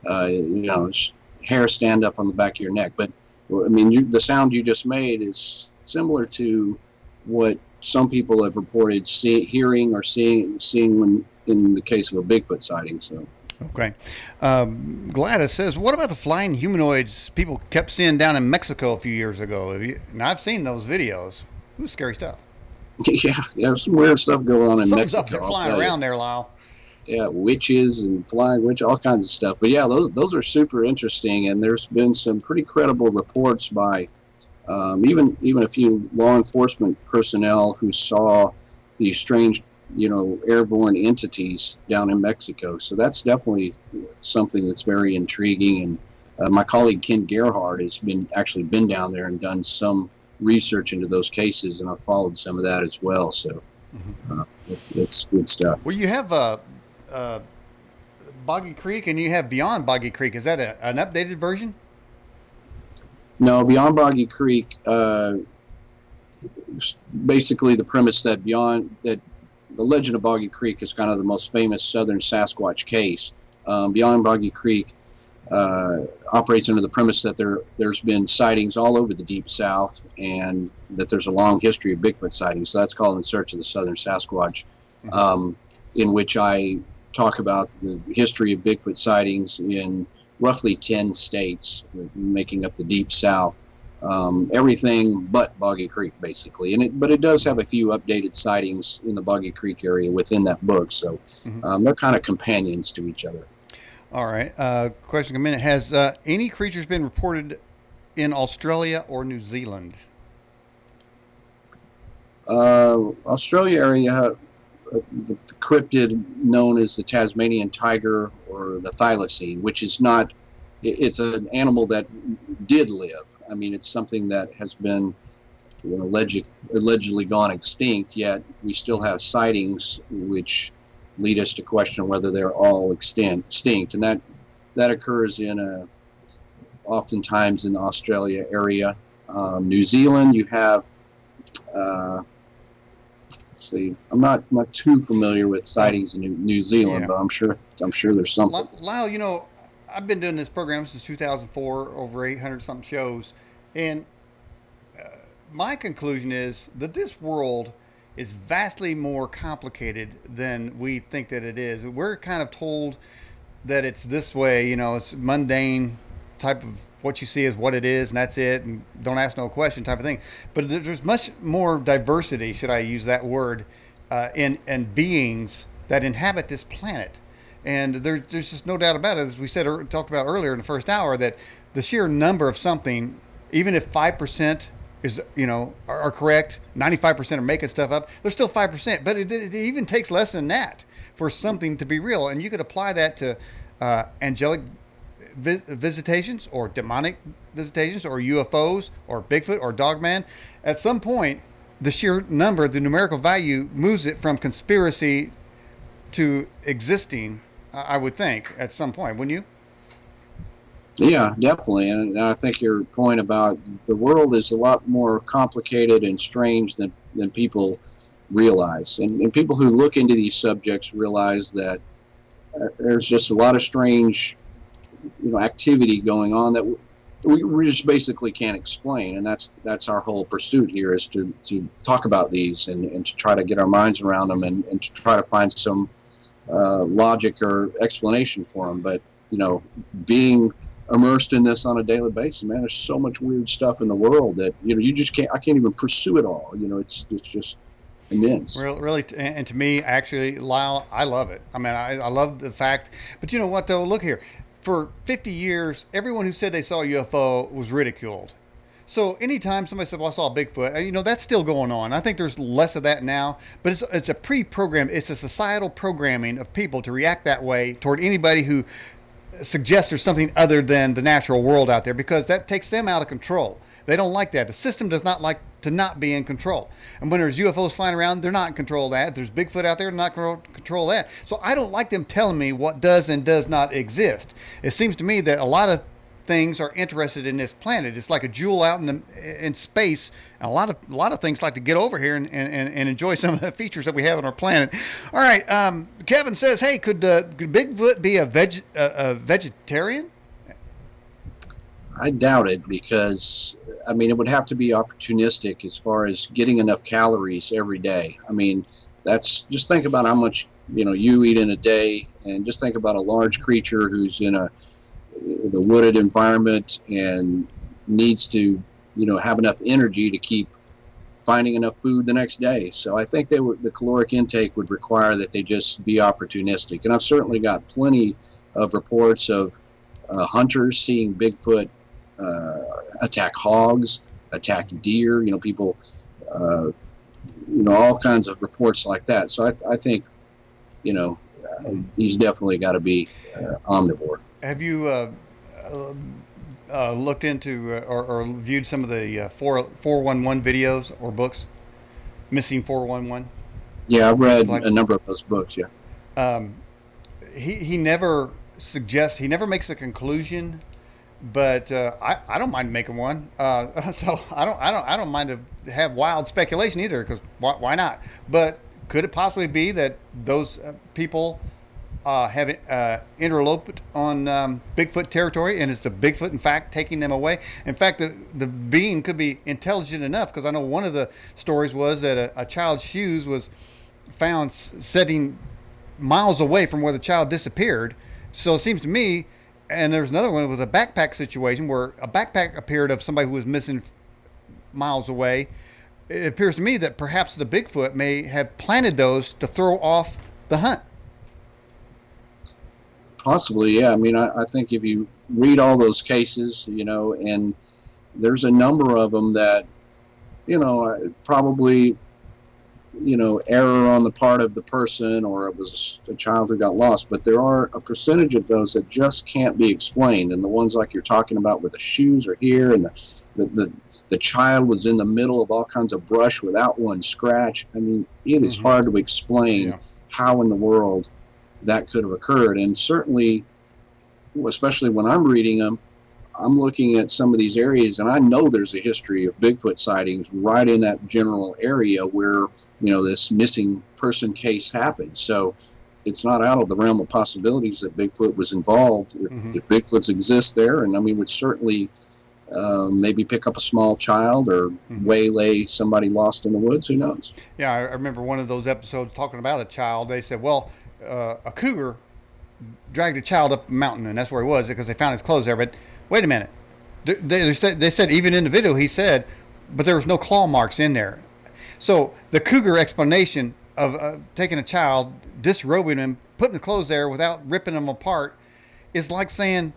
Hair stand up on the back of your neck. But I mean, the sound you just made is similar to what some people have reported hearing or seeing when in the case of a Bigfoot sighting. So. Okay. Gladys says, what about the flying humanoids people kept seeing down in Mexico a few years ago? Now, I've seen those videos. It was scary stuff. Yeah, there's some weird stuff going on in Mexico. They're flying around there, Lyle. Yeah, witches and flying witches, all kinds of stuff. But yeah, those are super interesting, and there's been some pretty credible reports by even a few law enforcement personnel who saw these strange airborne entities down in Mexico. So that's definitely something that's very intriguing. And my colleague Ken Gerhardt has been down there and done some research into those cases, and I've followed some of that as well. So it's good stuff. Well, you have Boggy Creek, and you have Beyond Boggy Creek. Is that an updated version? No, Beyond Boggy Creek. Basically, the premise that the legend of Boggy Creek is kind of the most famous southern Sasquatch case. Beyond Boggy Creek operates under the premise that there's been sightings all over the Deep South, and that there's a long history of Bigfoot sightings. So that's called In Search of the Southern Sasquatch, in which I talk about the history of Bigfoot sightings in roughly 10 states, making up the Deep South. Everything but Boggy Creek, basically, but it does have a few updated sightings in the Boggy Creek area within that book, so they're kind of companions to each other. All right. Question a minute: has any creatures been reported in Australia or New Zealand? Australia area, the cryptid known as the Tasmanian tiger or the thylacine, which is not. It's an animal that did live. I mean, it's something that has been allegedly gone extinct, yet we still have sightings which lead us to question whether they're all extinct. And that occurs oftentimes in the Australia area. New Zealand, you have, I'm not too familiar with sightings in New Zealand, but I'm sure there's something. Lyle, I've been doing this program since 2004, over 800 something shows, and my conclusion is that this world is vastly more complicated than we think that it is. We're kind of told that it's this way, it's mundane type of what you see is what it is, and that's it, and don't ask no question type of thing. But there's much more diversity, should I use that word, in beings that inhabit this planet. And there's just no doubt about it, as we said or talked about earlier in the first hour, that the sheer number of something, even if 5% is are correct, 95% are making stuff up, there's still 5%. But it even takes less than that for something to be real. And you could apply that to angelic visitations or demonic visitations or UFOs or Bigfoot or Dogman. At some point, the sheer number, the numerical value, moves it from conspiracy to existing, I would think, at some point, wouldn't you? Yeah, definitely. And I think your point about the world is a lot more complicated and strange than people realize. And people who look into these subjects realize that there's just a lot of strange, activity going on that we just basically can't explain. And that's our whole pursuit here, is to talk about these and to try to get our minds around them and to try to find some logic or explanation for them. But, being immersed in this on a daily basis, man, there's so much weird stuff in the world that you just I can't even pursue it all. It's just immense. Really, and to me, actually, Lyle, I love it. I mean, I love the fact. But you know what, though? Look here. For 50 years, everyone who said they saw a UFO was ridiculed. So anytime somebody said, "Well, I saw a Bigfoot," that's still going on. I think there's less of that now, but it's a pre-programmed, it's a societal programming of people to react that way toward anybody who suggests there's something other than the natural world out there, because that takes them out of control. They don't like that. The system does not like to not be in control. And when there's UFOs flying around, they're not in control of that. There's Bigfoot out there, they're not in control of that. So I don't like them telling me what does and does not exist. It seems to me that a lot of things are interested in this planet. It's like a jewel out in space. And a lot of things like to get over here and enjoy some of the features that we have on our planet. All right, Kevin says, "Hey, could Bigfoot be a vegetarian?" I doubt it, because it would have to be opportunistic as far as getting enough calories every day. Just think about how much you eat in a day, and just think about a large creature who's in the wooded environment and needs to have enough energy to keep finding enough food the next day. So I think the caloric intake would require that they just be opportunistic. And I've certainly got plenty of reports of hunters seeing Bigfoot attack hogs, attack deer, people, all kinds of reports like that. So I think, he's definitely got to be omnivore. Have you looked into or viewed some of the 411 videos or books? Missing 411? Yeah, I've read a number of those books, yeah. He never suggests, he never makes a conclusion, but I don't mind making one. So I don't mind to have wild speculation either, because why not? But could it possibly be that those people have interloped on Bigfoot territory, and it's the Bigfoot, in fact, taking them away? In fact, the being could be intelligent enough, because I know one of the stories was that a child's shoes was found sitting miles away from where the child disappeared. So it seems to me, and there's another one with a backpack situation where a backpack appeared of somebody who was missing miles away. It appears to me that perhaps the Bigfoot may have planted those to throw off the hunt. Possibly, yeah. I think if you read all those cases, and there's a number of them that, probably, error on the part of the person, or it was a child who got lost. But there are a percentage of those that just can't be explained. And the ones like you're talking about, where the shoes are here and the child was in the middle of all kinds of brush without one scratch. It is hard to explain how in the world that could have occurred. And certainly, especially when I'm reading them, I'm looking at some of these areas, and I know there's a history of Bigfoot sightings right in that general area where this missing person case happened. So it's not out of the realm of possibilities that Bigfoot was involved. If Bigfoots exist there, and I mean, would certainly maybe pick up a small child or waylay somebody lost in the woods. Who knows? Yeah, I remember one of those episodes talking about a child. They said, well, a cougar dragged a child up the mountain, and that's where he was because they found his clothes there. But wait a minute. They said even in the video he said, but there was no claw marks in there. So the cougar explanation of taking a child, disrobing him, putting the clothes there without ripping them apart is like saying,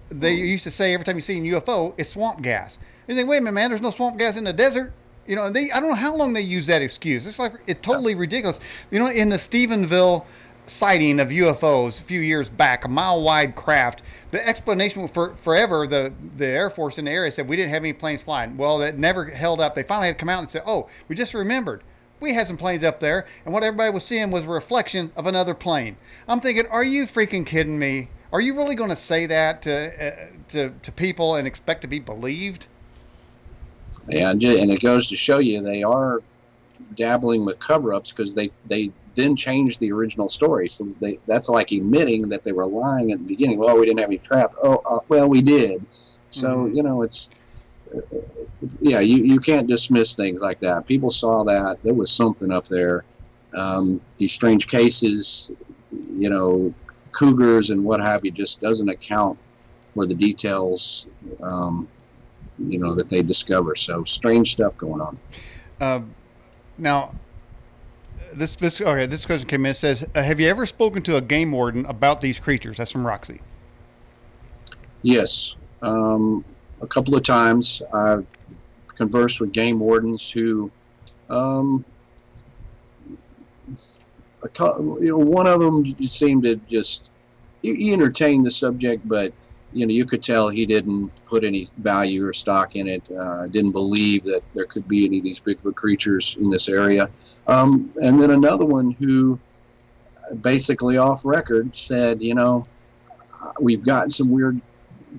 they used to say every time you see a UFO, it's swamp gas. And you think, wait a minute, man, there's no swamp gas in the desert. You know, and I don't know how long they use that excuse. It's like, it's totally ridiculous. You know, in the Stephenville sighting of UFOs a few years back, a mile-wide craft, the explanation for forever, the Air Force in the area said we didn't have any planes flying. Well, that never held up. They finally had to come out and say, oh, we just remembered. We had some planes up there, and what everybody was seeing was a reflection of another plane. I'm thinking, are you freaking kidding me? Are you really going to say that to people and expect to be believed? Yeah, and it goes to show you they are dabbling with cover-ups because they then changed the original story. So that's like admitting that they were lying at the beginning. Well, we didn't have any trap. Well, we did. So, you know, it's, yeah, you can't dismiss things like that. People saw that. There was something up there. These strange cases, you know, cougars and what have you, just doesn't account for the details, you know, that they discover. So strange stuff going on. Now, this question came in. It says, have you ever spoken to a game warden about these creatures? That's from Roxy. Yes. A couple of times I've conversed with game wardens who, you know, one of them seemed to just, he entertained the subject, but, you know, you could tell he didn't put any value or stock in it, didn't believe that there could be any of these Bigfoot creatures in this area. And then another one who basically off record said, you know, we've gotten some weird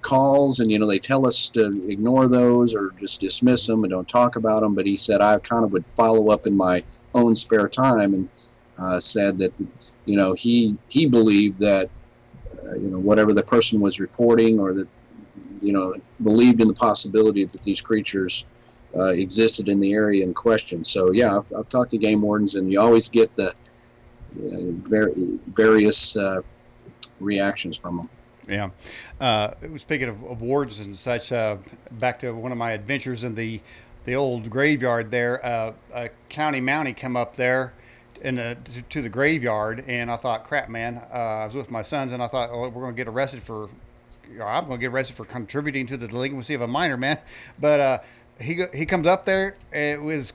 calls and, you know, they tell us to ignore those or just dismiss them and don't talk about them. But he said, I kind of would follow up in my own spare time and said that, you know, he believed that, you know, whatever the person was reporting or that, you know, believed in the possibility that these creatures existed in the area in question. So, yeah, I've talked to game wardens, and you always get the various reactions from them. Yeah. Speaking of wardens and such, back to one of my adventures in the old graveyard there, a county mountie come up there to the graveyard, and I thought, crap, man. I was with my sons, and I thought, oh, we're going to get arrested for, I'm going to get arrested for contributing to the delinquency of a minor, man. But he comes up there with his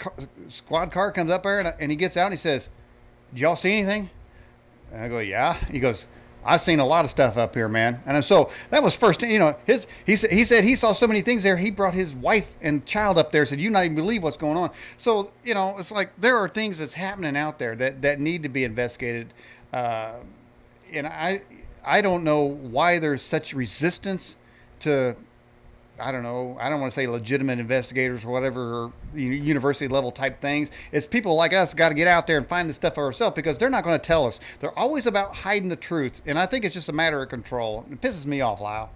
squad car, comes up there, and he gets out and he says, "Did y'all see anything?" And I go, "Yeah." He goes, "I've seen a lot of stuff up here, man." And so that was first, you know, he said he saw so many things there. He brought his wife and child up there, said, "You not even believe what's going on." So, you know, it's like there are things that's happening out there that need to be investigated. And I don't know why there's such resistance to, I don't know, I don't want to say legitimate investigators or whatever, or university level type things. It's people like us got to get out there and find this stuff for ourselves, because they're not going to tell us. They're always about hiding the truth. And I think it's just a matter of control. It pisses me off, Lyle.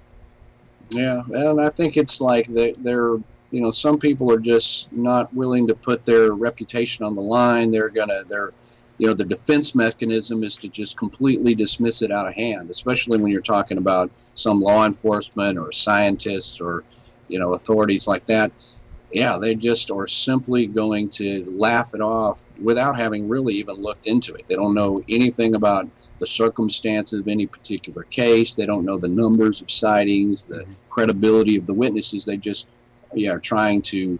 Yeah, and I think it's like they're, you know, some people are just not willing to put their reputation on the line. They're, you know, the defense mechanism is to just completely dismiss it out of hand, especially when you're talking about some law enforcement or scientists or, you know, authorities like that. Yeah, they just are simply going to laugh it off without having really even looked into it. They don't know anything about the circumstances of any particular case. They don't know the numbers of sightings, the credibility of the witnesses. They just, yeah, are trying to,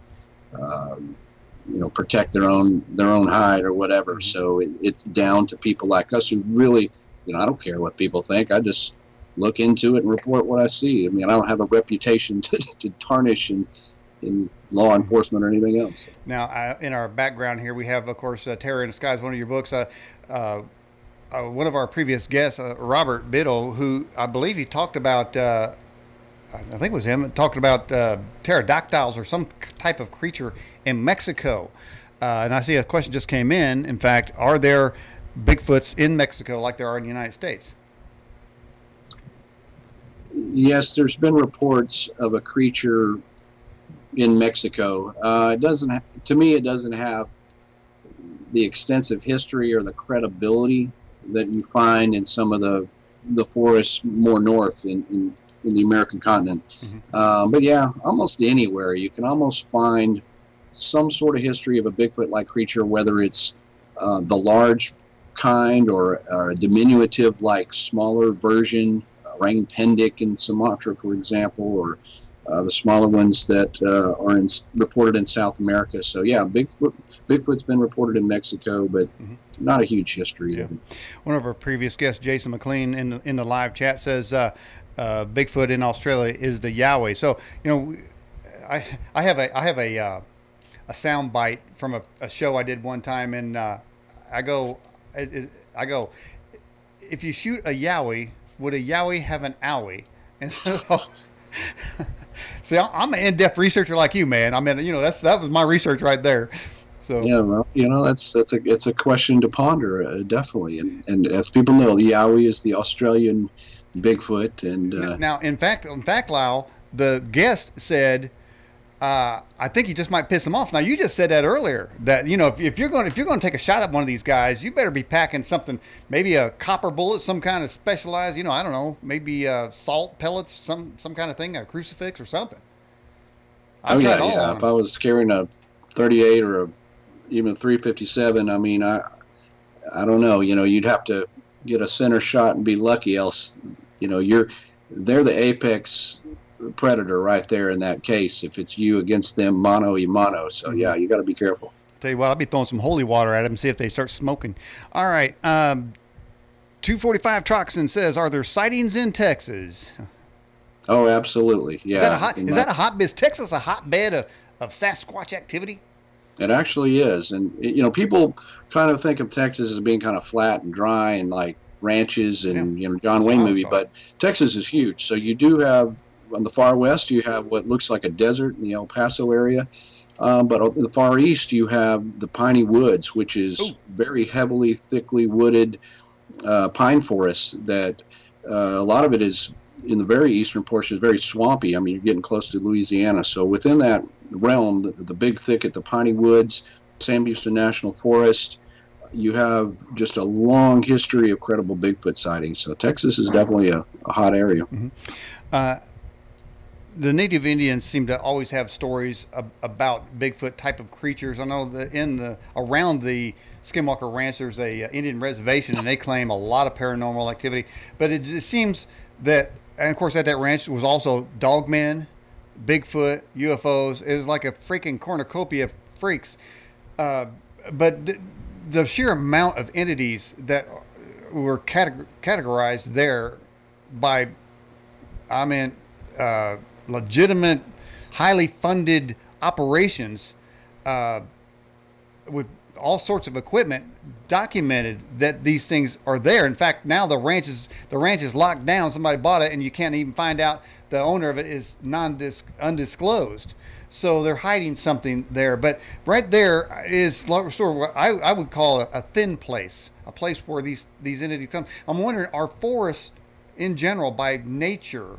you know, protect their own hide or whatever. So it's down to people like us who really, you know, I don't care what people think. I just look into it and report what I see. I mean, I don't have a reputation to tarnish in law enforcement or anything else. Now, in our background here, we have, of course, Terror in the Sky is one of your books. One of our previous guests, Robert Biddle, who I believe he talked about, I think it was him, talking about pterodactyls or some type of creature in Mexico. And I see a question just came in. In fact, are there Bigfoots in Mexico like there are in the United States? Yes, there's been reports of a creature in Mexico. It doesn't, to me, it doesn't have the extensive history or the credibility that you find in some of the forests more north in the American continent. Mm-hmm. But yeah, almost anywhere you can almost find some sort of history of a Bigfoot-like creature, whether it's the large kind or a diminutive-like smaller version, orang pendek in Sumatra, for example, or the smaller ones that are reported in South America. So yeah, Bigfoot's been reported in Mexico, but not a huge history. Yeah. One of our previous guests, Jason McLean, in the live chat says Bigfoot in Australia is the Yowie. So I have a sound bite from a show I did one time, and I go, if you shoot a Yowie, would a Yowie have an owie? And so, see, I'm an in-depth researcher like you, man. I mean, that was my research right there. So yeah, well, it's a question to ponder, definitely. And as people know, the Yowie is the Australian Bigfoot. And now, in fact, Lyle, the guest said, I think you just might piss them off. Now, you just said that earlier, that if you're going to take a shot at one of these guys, you better be packing something, maybe a copper bullet, some kind of specialized, I don't know, maybe salt pellets, some kind of thing, a crucifix or something. Yeah. If I was carrying a 38 or even a 357, I mean, I don't know. You'd have to get a center shot and be lucky. Else, they're the apex predator right there in that case. If it's you against them, mano y mano. So yeah, you got to be careful. Tell you what, I'll be throwing some holy water at them and see if they start smoking. All right. 245 Troxon says, are there sightings in Texas? Oh, absolutely. Yeah. Is that a hotbed? Is Texas a hotbed of Sasquatch activity? It actually is. And, people kind of think of Texas as being kind of flat and dry and like ranches and, John Wayne movie, but Texas is huge. So you do have, on the far west, you have what looks like a desert in the El Paso area. But on the far east, you have the piney woods, which is very heavily, thickly wooded pine forest that a lot of it is in the very eastern portion is very swampy. I mean, you're getting close to Louisiana. So within that realm, the big thicket, the piney woods, Sam Houston National Forest, you have just a long history of credible Bigfoot sightings. So Texas is definitely a hot area. Mm-hmm. The native Indians seem to always have stories about Bigfoot type of creatures. I know that around the Skinwalker Ranch, there's a Indian reservation, and they claim a lot of paranormal activity. But it just seems that, and of course at that ranch was also dogmen, Bigfoot, UFOs. It was like a freaking cornucopia of freaks. But the sheer amount of entities that were categorized there by, legitimate, highly funded operations with all sorts of equipment documented that these things are there. In fact, now the ranch is locked down. Somebody bought it, and you can't even find out the owner of it is undisclosed. So they're hiding something there. But right there is sort of what I would call a thin place, a place where these entities come. I'm wondering, are forests in general by nature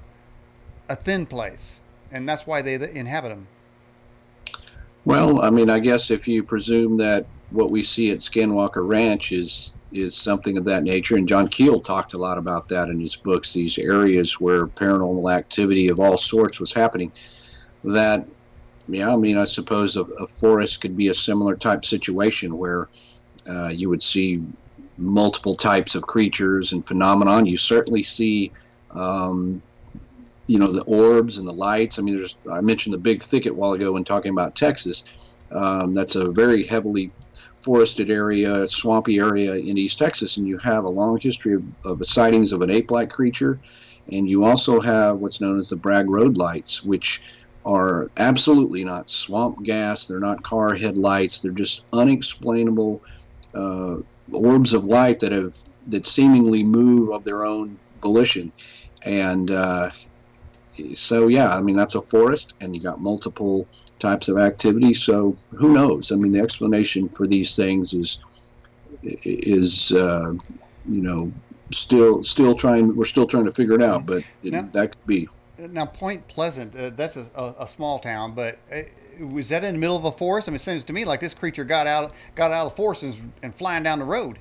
a thin place, and that's why they inhabit them? Well, I guess if you presume that what we see at Skinwalker Ranch is something of that nature, and John Keel talked a lot about that in his books, these areas where paranormal activity of all sorts was happening, that, I suppose a forest could be a similar type situation where you would see multiple types of creatures and phenomenon. You certainly see the orbs and the lights. I mentioned the big thicket a while ago when talking about Texas. That's a very heavily forested area, swampy area in East Texas, and you have a long history of sightings of an ape-like creature. And you also have what's known as the Bragg Road lights, which are absolutely not swamp gas. They're not car headlights. They're just unexplainable orbs of light that seemingly move of their own volition. And so, that's a forest, and you got multiple types of activity. So who knows? The explanation for these things is is still trying. We're still trying to figure it out, but that could be. Now, Point Pleasant, that's a small town, but was that in the middle of a forest? I mean, it seems to me like this creature got out of the forest and flying down the road.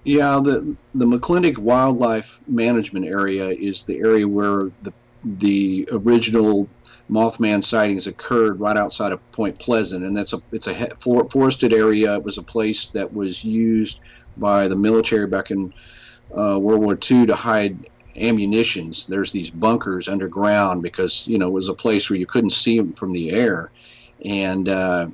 Yeah, the McClintock Wildlife Management Area is the area where the original Mothman sightings occurred, right outside of Point Pleasant, and it's a forested area. It was a place that was used by the military back in World War II to hide ammunitions. There's these bunkers underground because it was a place where you couldn't see them from the air, and that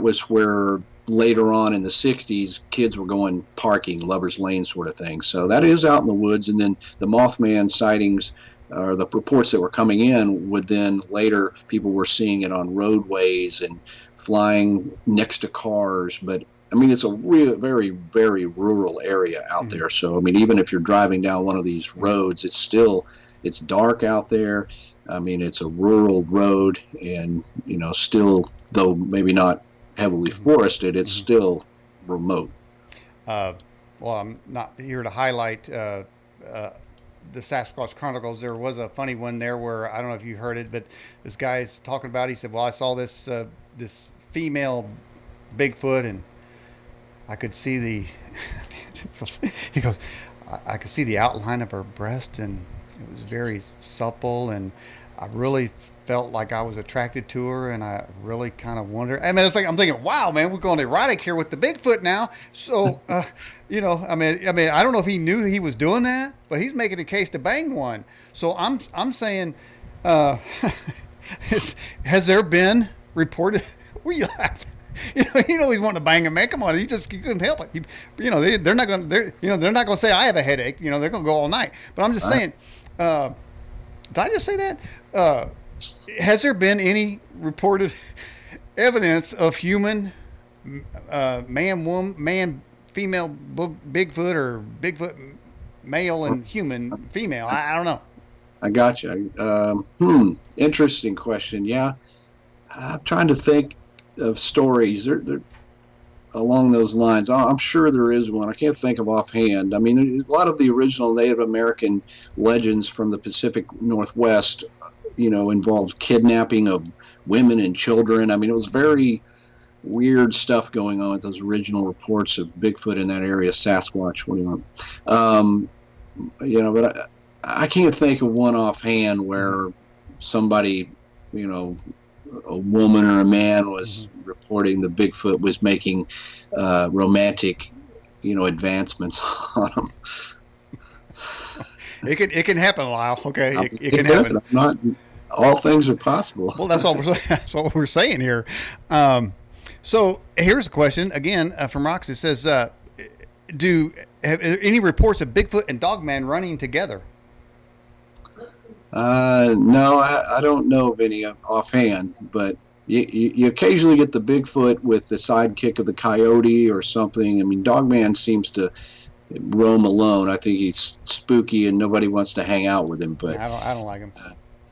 was where later on in the 60s kids were going parking, Lover's Lane sort of thing. So that is out in the woods. And then the Mothman sightings, or the reports that were coming in, would then later people were seeing it on roadways and flying next to cars. But I mean, it's a very, very rural area out there. So I mean, even if you're driving down one of these roads, it's dark out there. I mean, it's a rural road, and still, though maybe not heavily forested, it's still remote. Well, I'm not here to highlight the Sasquatch Chronicles. There was a funny one there where, I don't know if you heard it, but this guy's talking about, he said, well, I saw this female Bigfoot, and I could see he goes, I could see the outline of her breast, and it was very supple, and I really felt like I was attracted to her, and I really kind of wondered. I mean, it's like I'm thinking, wow, man, we're going erotic here with the Bigfoot now. So, I mean, I don't know if he knew he was doing that, but he's making a case to bang one. So I'm saying, has there been reported? We laugh. He's wanting to bang him, man. Come on, he couldn't help it. They're not going to say I have a headache. They're going to go all night. But I'm just saying. Did I just say that? Has there been any reported evidence of human, man, female Bigfoot, or Bigfoot male and human female? I don't know. I got you. Interesting question. Yeah, I'm trying to think of stories. They're along those lines. I'm sure there is one. I can't think of offhand. I mean, a lot of the original Native American legends from the Pacific Northwest, involved kidnapping of women and children. I mean, it was very weird stuff going on with those original reports of Bigfoot in that area, Sasquatch, what do you want? But I can't think of one offhand where somebody, a woman or a man was reporting the Bigfoot was making romantic, advancements on them. It can happen, Lyle. Okay, it can happen. All things are possible. Well, that's what we're saying here. So here's a question again from Rox. It says, have any reports of Bigfoot and Dogman running together? No, I don't know of any offhand, but you occasionally get the Bigfoot with the sidekick of the coyote or something. I mean, Dogman seems to roam alone. I think he's spooky and nobody wants to hang out with him. But I don't like him.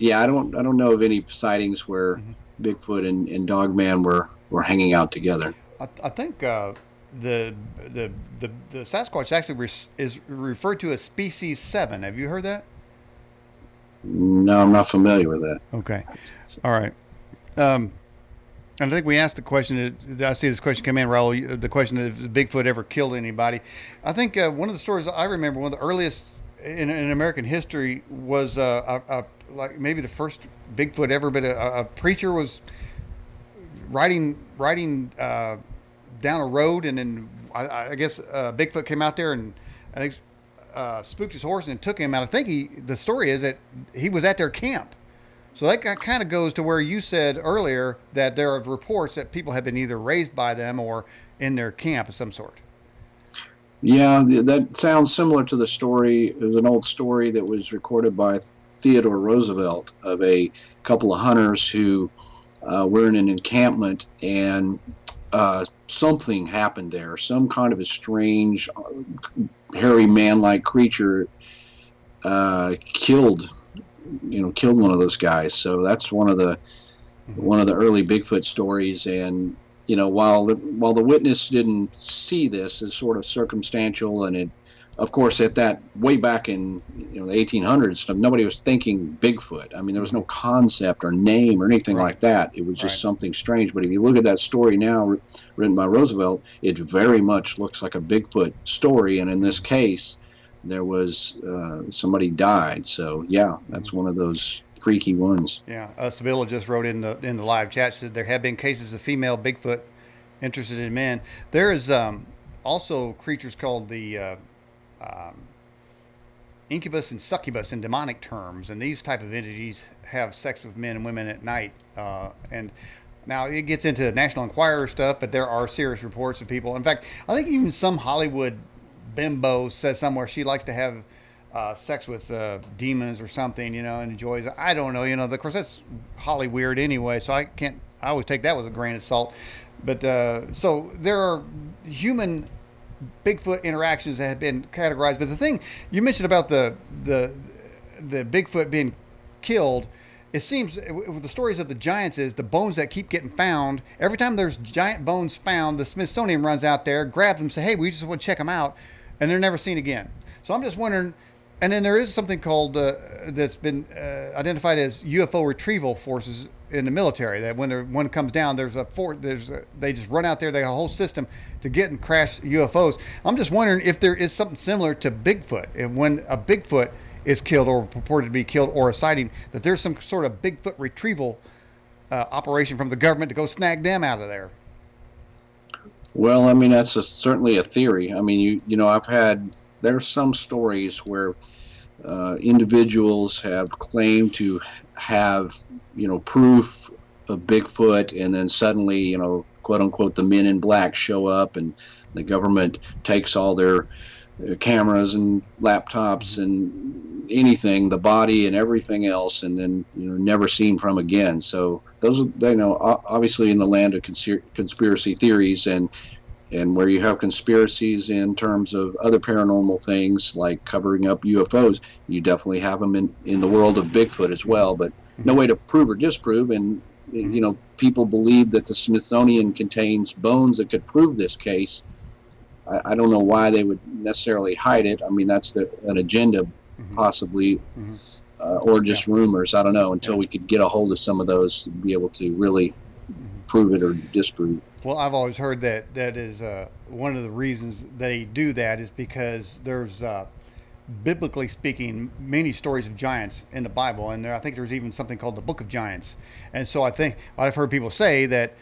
I don't know of any sightings where Bigfoot and Dogman were hanging out together. I think the Sasquatch actually is referred to as species 7. Have you heard that? No, I'm not familiar with that. Okay. All right. And I think we asked the question, I see this question come in, Raul, the question if Bigfoot ever killed anybody. I think one of the stories I remember, one of the earliest in American history was like maybe the first Bigfoot ever, but a preacher was riding down a road, and then I guess Bigfoot came out there and I think spooked his horse and took him out. I think the story is that he was at their camp. So that kind of goes to where you said earlier that there are reports that people have been either raised by them or in their camp of some sort. Yeah, that sounds similar to the story. It was an old story that was recorded by Theodore Roosevelt of a couple of hunters who were in an encampment, and something happened there. Some kind of a strange, hairy man-like creature killed one of those guys. So that's one of the early Bigfoot stories. And while the witness didn't see this, as sort of circumstantial, and it, of course, at that way back in the 1800s, nobody was thinking Bigfoot. I mean, there was no concept or name or anything like that. It was just something strange. But if you look at that story now, written by Roosevelt, it very much looks like a Bigfoot story. And in this case, there was somebody died. So yeah, that's one of those freaky ones. Yeah, Sibylla just wrote in the live chat, said there have been cases of female Bigfoot interested in men. There is also creatures called the incubus and succubus in demonic terms, and these type of entities have sex with men and women at night. And now it gets into National Enquirer stuff, but there are serious reports of people. In fact, I think even some Hollywood bimbo says somewhere she likes to have sex with demons or something, and enjoys it. I don't know, of course that's Holly weird anyway, so I always take that with a grain of salt. But so there are human Bigfoot interactions that have been categorized. But the thing you mentioned about the Bigfoot being killed, it seems with the stories of the giants is the bones that keep getting found. Every time there's giant bones found, the Smithsonian runs out there, grabs them, say, hey, we just want to check them out, and they're never seen again. So I'm just wondering. And then there is something called that's been identified as UFO retrieval forces in the military. That when one comes down, they just run out there. They have a whole system to get and crash UFOs. I'm just wondering if there is something similar to Bigfoot. And when a Bigfoot is killed or purported to be killed or a sighting, that there's some sort of Bigfoot retrieval operation from the government to go snag them out of there. Well, I mean, that's certainly a theory. I mean, there's some stories where individuals have claimed to have, proof of Bigfoot, and then suddenly, quote unquote, the men in black show up, and the government takes all their cameras and laptops and anything, the body and everything else, and then, never seen from again. So those are, obviously in the land of conspiracy theories, and where you have conspiracies in terms of other paranormal things like covering up UFOs, you definitely have them in the world of Bigfoot as well, but no way to prove or disprove. And, people believe that the Smithsonian contains bones that could prove this case. I don't know why they would necessarily hide it. I mean, that's an agenda, possibly, or just rumors. I don't know, until we could get a hold of some of those to be able to really prove it or disprove. Well, I've always heard that is one of the reasons they do that is because there's, biblically speaking, many stories of giants in the Bible, and I think there's even something called the Book of Giants. And so I think I've heard people say that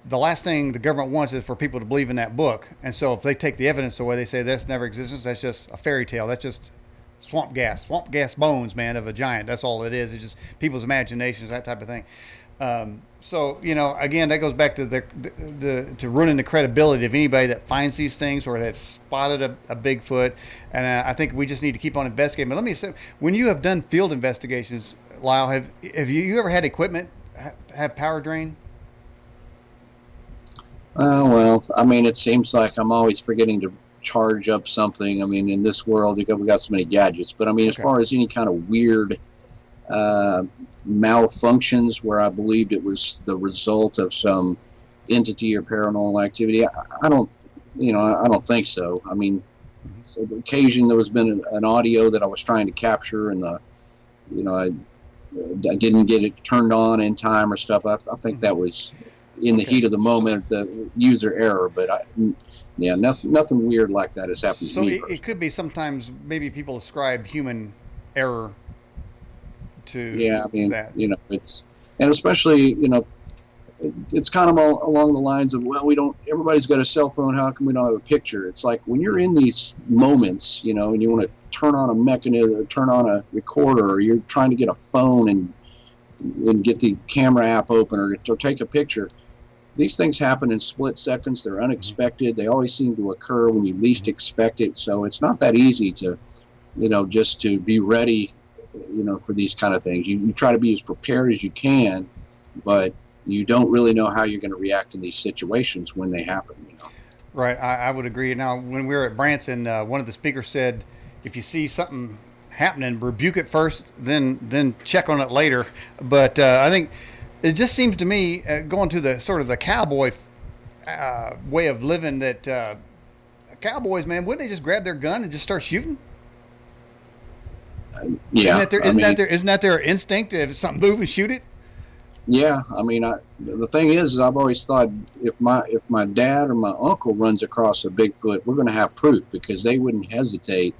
the last thing the government wants is for people to believe in that book. And so if they take the evidence away, they say this never existed. That's just a fairy tale. That's just swamp gas bones, man, of a giant. That's all it is. It's just people's imaginations, that type of thing. So, again, that goes back to to ruining the credibility of anybody that finds these things or that spotted a Bigfoot. And I think we just need to keep on investigating. But let me say, when you have done field investigations, Lyle, have you ever had equipment have power drain? Well, I mean, it seems like I'm always forgetting to charge up something. I mean, in this world, we got so many gadgets. But I mean, as far as any kind of weird malfunctions where I believed it was the result of some entity or paranormal activity, I don't think so. I mean, so on occasion there has been an audio that I was trying to capture, and I didn't get it turned on in time or stuff. I think that was in the heat of the moment, the user error. But nothing weird like that has happened to me. So it could be sometimes maybe people ascribe human error to that. It's, and especially, it's kind of along the lines of, well, everybody's got a cell phone, how come we don't have a picture? It's like when you're in these moments, and you want to turn on a mechanism or turn on a recorder, or you're trying to get a phone and get the camera app open or take a picture. These things happen in split seconds. They're unexpected. They always seem to occur when you least expect it. So it's not that easy to, just to be ready, for these kind of things. You try to be as prepared as you can, but you don't really know how you're going to react in these situations when they happen. Right. I would agree. Now, when we were at Branson, one of the speakers said, if you see something happening, rebuke it first, then check on it later. But I think it just seems to me, going to the sort of the cowboy way of living that cowboys, man, wouldn't they just grab their gun and just start shooting? Yeah, Isn't that their instinct? If something moves, shoot it. yeah. I mean, the thing is, I've always thought if my dad or my uncle runs across a Bigfoot, we're going to have proof because they wouldn't hesitate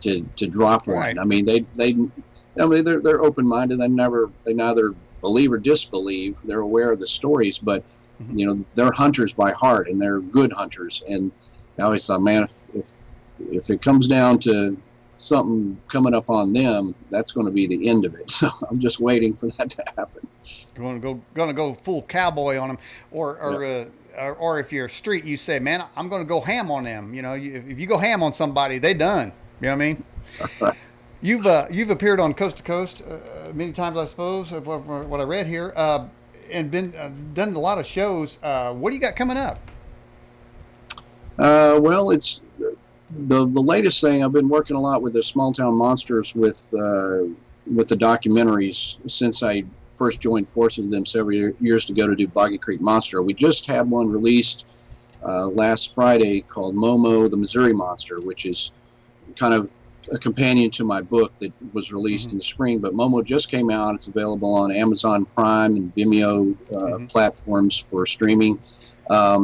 to drop one. Right. I mean, they're open minded. They neither believe or disbelieve. They're aware of the stories, but they're hunters by heart and they're good hunters. And I always thought, man, if it comes down to something coming up on them, that's going to be the end of it. So I'm just waiting for that to happen. Going to go full cowboy on them, or if you're street, you say, man, I'm going to go ham on them. If you go ham on somebody, they done. You know what I mean? You've appeared on Coast to Coast many times, I suppose, what I read here, and been done a lot of shows. What do you got coming up? Well, it's the latest thing. I've been working a lot with the Small Town Monsters with the documentaries since I first joined forces with them several years ago to do Boggy Creek Monster. We just had one released last Friday called Momo the Missouri Monster, which is kind of a companion to my book that was released in the spring. But Momo just came out. It's available on Amazon Prime and Vimeo platforms for streaming.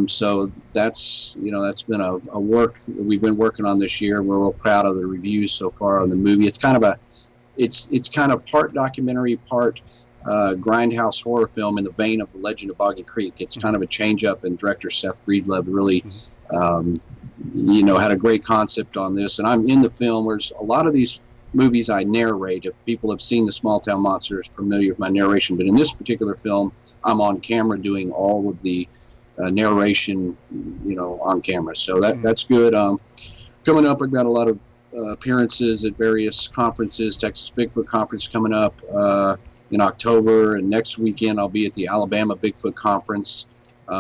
So that's been a work that we've been working on this year. We're real proud of the reviews so far on the movie. It's kind of part documentary, part grindhouse horror film in the vein of The Legend of Boggy Creek. It's kind of a change up, and director Seth Breedlove really had a great concept on this. And I'm in the film. There's a lot of these movies I narrate. If people have seen the Small Town Monsters, familiar with my narration, but in this particular film, I'm on camera doing all of the narration, on camera. So that's good. Coming up, I've got a lot of appearances at various conferences. Texas Bigfoot Conference coming up in October, and next weekend I'll be at the Alabama Bigfoot Conference,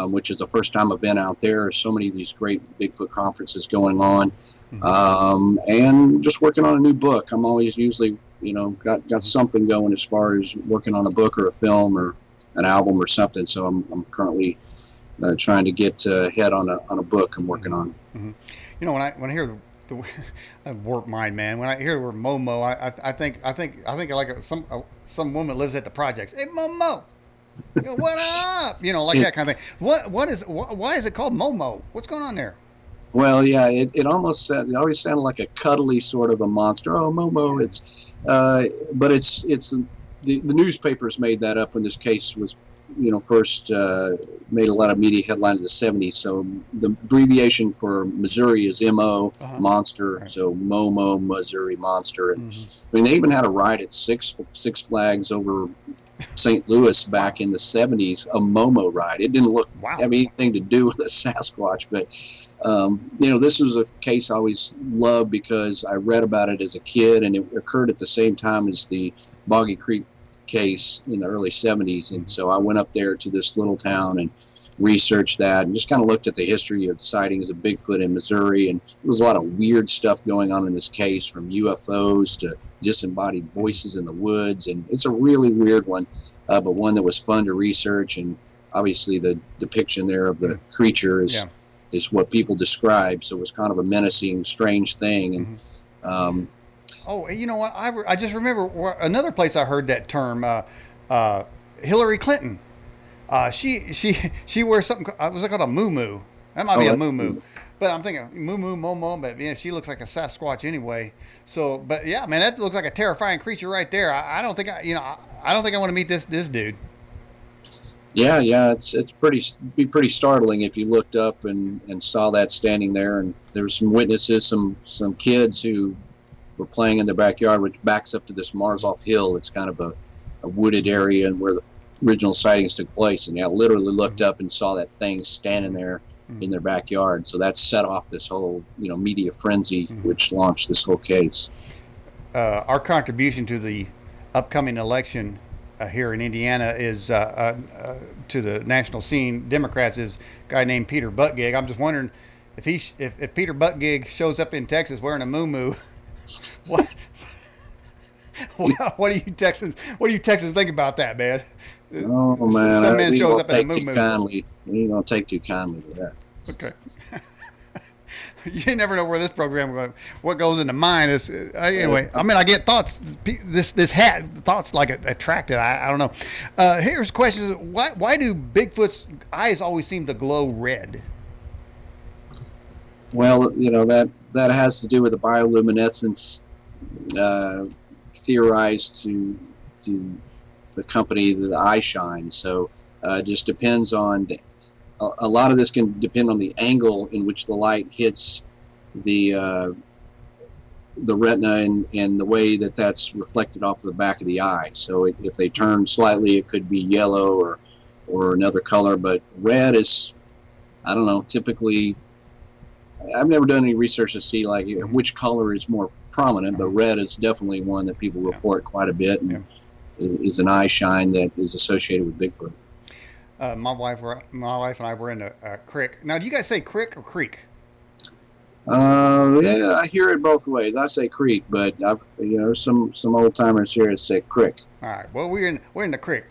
which is the first time I've been out there. There's so many of these great Bigfoot conferences going on, and just working on a new book. I'm always usually, got something going as far as working on a book or a film or an album or something. So I'm currently trying to get ahead on a book I'm working on. When I hear the I warp mind, man. When I hear the word Momo, I think like some woman lives at the projects. Hey, Momo, what up? Like that kind of thing. Why is it called Momo? What's going on there? Well, yeah, it always sounded like a cuddly sort of a monster. Oh, Momo. But it's the newspapers made that up when this case was first made a lot of media headline in the 70s. So the abbreviation for Missouri is MO, Monster. Right. So Momo, Missouri Monster. And I mean, they even had a ride at Six Flags over St. Louis back in the 70s, a Momo ride. It didn't have anything to do with a Sasquatch, but this was a case I always loved because I read about it as a kid, and it occurred at the same time as the Boggy Creek case in the early 70s. And so I went up there to this little town and researched that and just kind of looked at the history of sightings of Bigfoot in Missouri. And there was a lot of weird stuff going on in this case, from UFOs to disembodied voices in the woods. And it's a really weird one, but one that was fun to research. And obviously the depiction there of the creature is what people describe. So it was kind of a menacing, strange thing. And oh, you know what? I just remember another place I heard that term. Hillary Clinton. She wears something. Was it called a moo-moo? That might be a moo-moo. But I'm thinking moo-moo, momo. But she looks like a Sasquatch anyway. So, but yeah, man, that looks like a terrifying creature right there. I don't think I don't think I want to meet this dude. Yeah, it's pretty startling if you looked up and saw that standing there. And there's some witnesses, some kids who were playing in their backyard, which backs up to this Marzoff Hill. It's kind of a wooded area and where the original sightings took place. And I literally looked up and saw that thing standing there in their backyard. So that set off this whole media frenzy, which launched this whole case. Our contribution to the upcoming election here in Indiana is to the national scene. Democrats is a guy named Peter Buttigieg. I'm just wondering if Peter Buttigieg shows up in Texas wearing a moo-moo. What do you Texans think about that, man? Oh man, Some man we shows don't up in a take too movie. kindly. We don't take too kindly to that. Okay. You never know where this program goes. What goes into mine is anyway. I mean, I get thoughts. This hat thoughts like attracted. I don't know. Here's a question: Why do Bigfoot's eyes always seem to glow red? Well, that has to do with the bioluminescence theorized to accompany the eye shine. So it just depends on a lot of this can depend on the angle in which the light hits the retina and the way that's reflected off of the back of the eye. So if they turn slightly, it could be yellow or another color. But red is, I don't know, typically, I've never done any research to see like which color is more prominent, but red is definitely one that people report quite a bit and is an eye shine that is associated with Bigfoot. My wife and I were in a creek. Now, do you guys say creek or creek? Yeah, I hear it both ways. I say creek, but some old timers here that say crick. All right. Well, we're in the creek.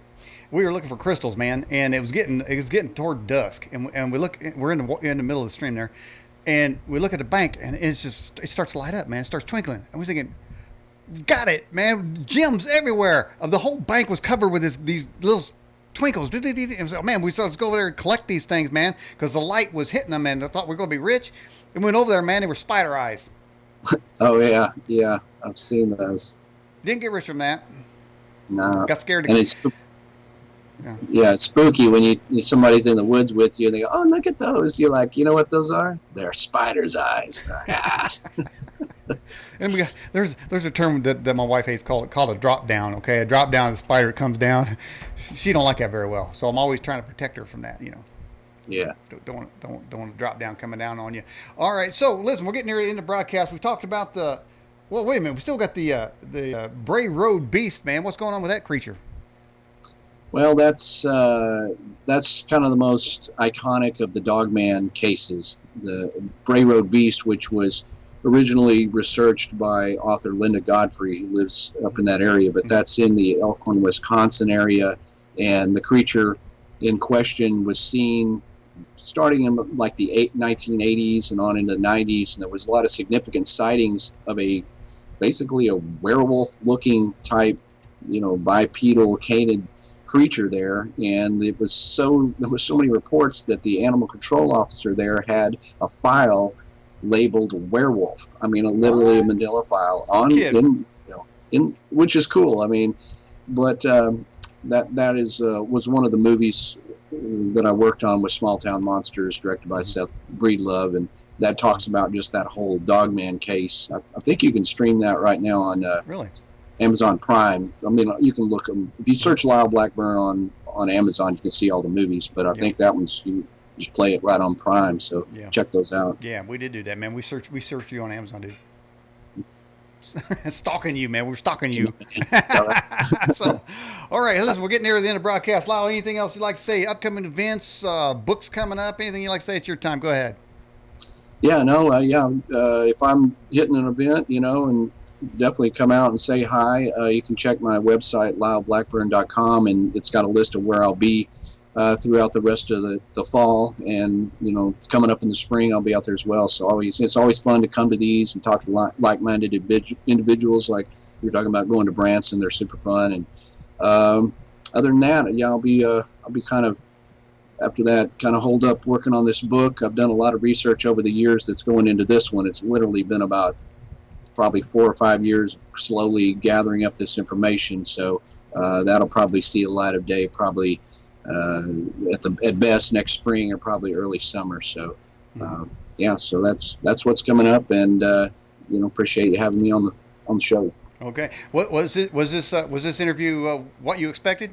We were looking for crystals, man, and it was getting toward dusk, and we're in the middle of the stream there, and we look at the bank, and it starts to light up, man. It starts twinkling, and we're thinking, got it, man! Gems everywhere. The whole bank was covered with these little twinkles. And so, man, we said, let's go over there and collect these things, man, because the light was hitting them, and I thought we were going to be rich. And we went over there, man, they were spider eyes. Oh, yeah, I've seen those. Didn't get rich from that. No. Got scared. It's spooky when somebody's in the woods with you, and they go, oh, look at those. You're like, you know what those are? They're spider's eyes. And there's a term that my wife hates called a drop down. Okay, a drop down, the spider comes down. She don't like that very well, so I'm always trying to protect her from that. Yeah. Don't want to drop down coming down on you. All right, so listen, we're getting near the end of the broadcast. We talked about well, wait a minute, we still got the Bray Road Beast, man. What's going on with that creature? Well, that's kind of the most iconic of the Dogman cases. The Bray Road Beast, which was originally researched by author Linda Godfrey, who lives up in that area, but that's in the Elkhorn, Wisconsin area, and the creature in question was seen starting in like the 1980s and on into the 90s, and there was a lot of significant sightings of basically a werewolf-looking type, bipedal canid creature there, and there was so many reports that the animal control officer there had a file labeled werewolf. I mean, literally a manila file which is cool. I mean, but that was one of the movies that I worked on with Small Town Monsters, directed by Seth Breedlove, and that talks about just that whole Dogman case. I think you can stream that right now on really Amazon Prime. I mean, you can look them if you search Lyle Blackburn on Amazon. You can see all the movies, but I think that one's you just play it right on Prime. So check those out. Yeah, we did do that, man. We searched you on Amazon, dude. Stalking you, man. We're stalking you. So, all right, listen, we're getting near the end of the broadcast. Lyle, anything else you'd like to say? Upcoming events, books coming up, anything you'd like to say? It's your time. Go ahead. Yeah, no, if I'm hitting an event, and definitely come out and say hi. You can check my website, lyleblackburn.com, and it's got a list of where I'll be throughout the rest of the fall, and coming up in the spring I'll be out there as well. So it's always fun to come to these and talk to like-minded individuals. Like you're talking about going to Branson, they're super fun. And other than that, I'll be kind of after that kind of hold up working on this book. I've done a lot of research over the years that's going into this one. It's literally been about probably 4 or 5 years of slowly gathering up this information. So that'll probably see the light of day probably at best next spring or probably early summer. So so that's what's coming up, and appreciate you having me on the show. Okay, what was this interview what you expected?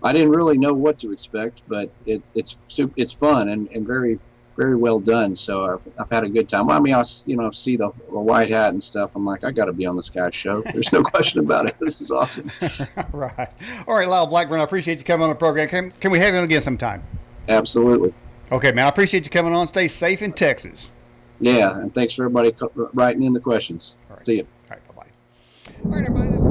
I didn't really know what to expect, but it's fun and very, very well done. So I've had a good time. I mean, I see the white hat and stuff. I'm like, I got to be on this guy's show. There's no question about it. This is awesome. Right. All right, Lyle Blackburn, I appreciate you coming on the program. Can we have you on again sometime? Absolutely. Okay, man. I appreciate you coming on. Stay safe in Texas. Yeah, and thanks for everybody writing in the questions. All right. See you. All right. Bye-bye. All right, everybody.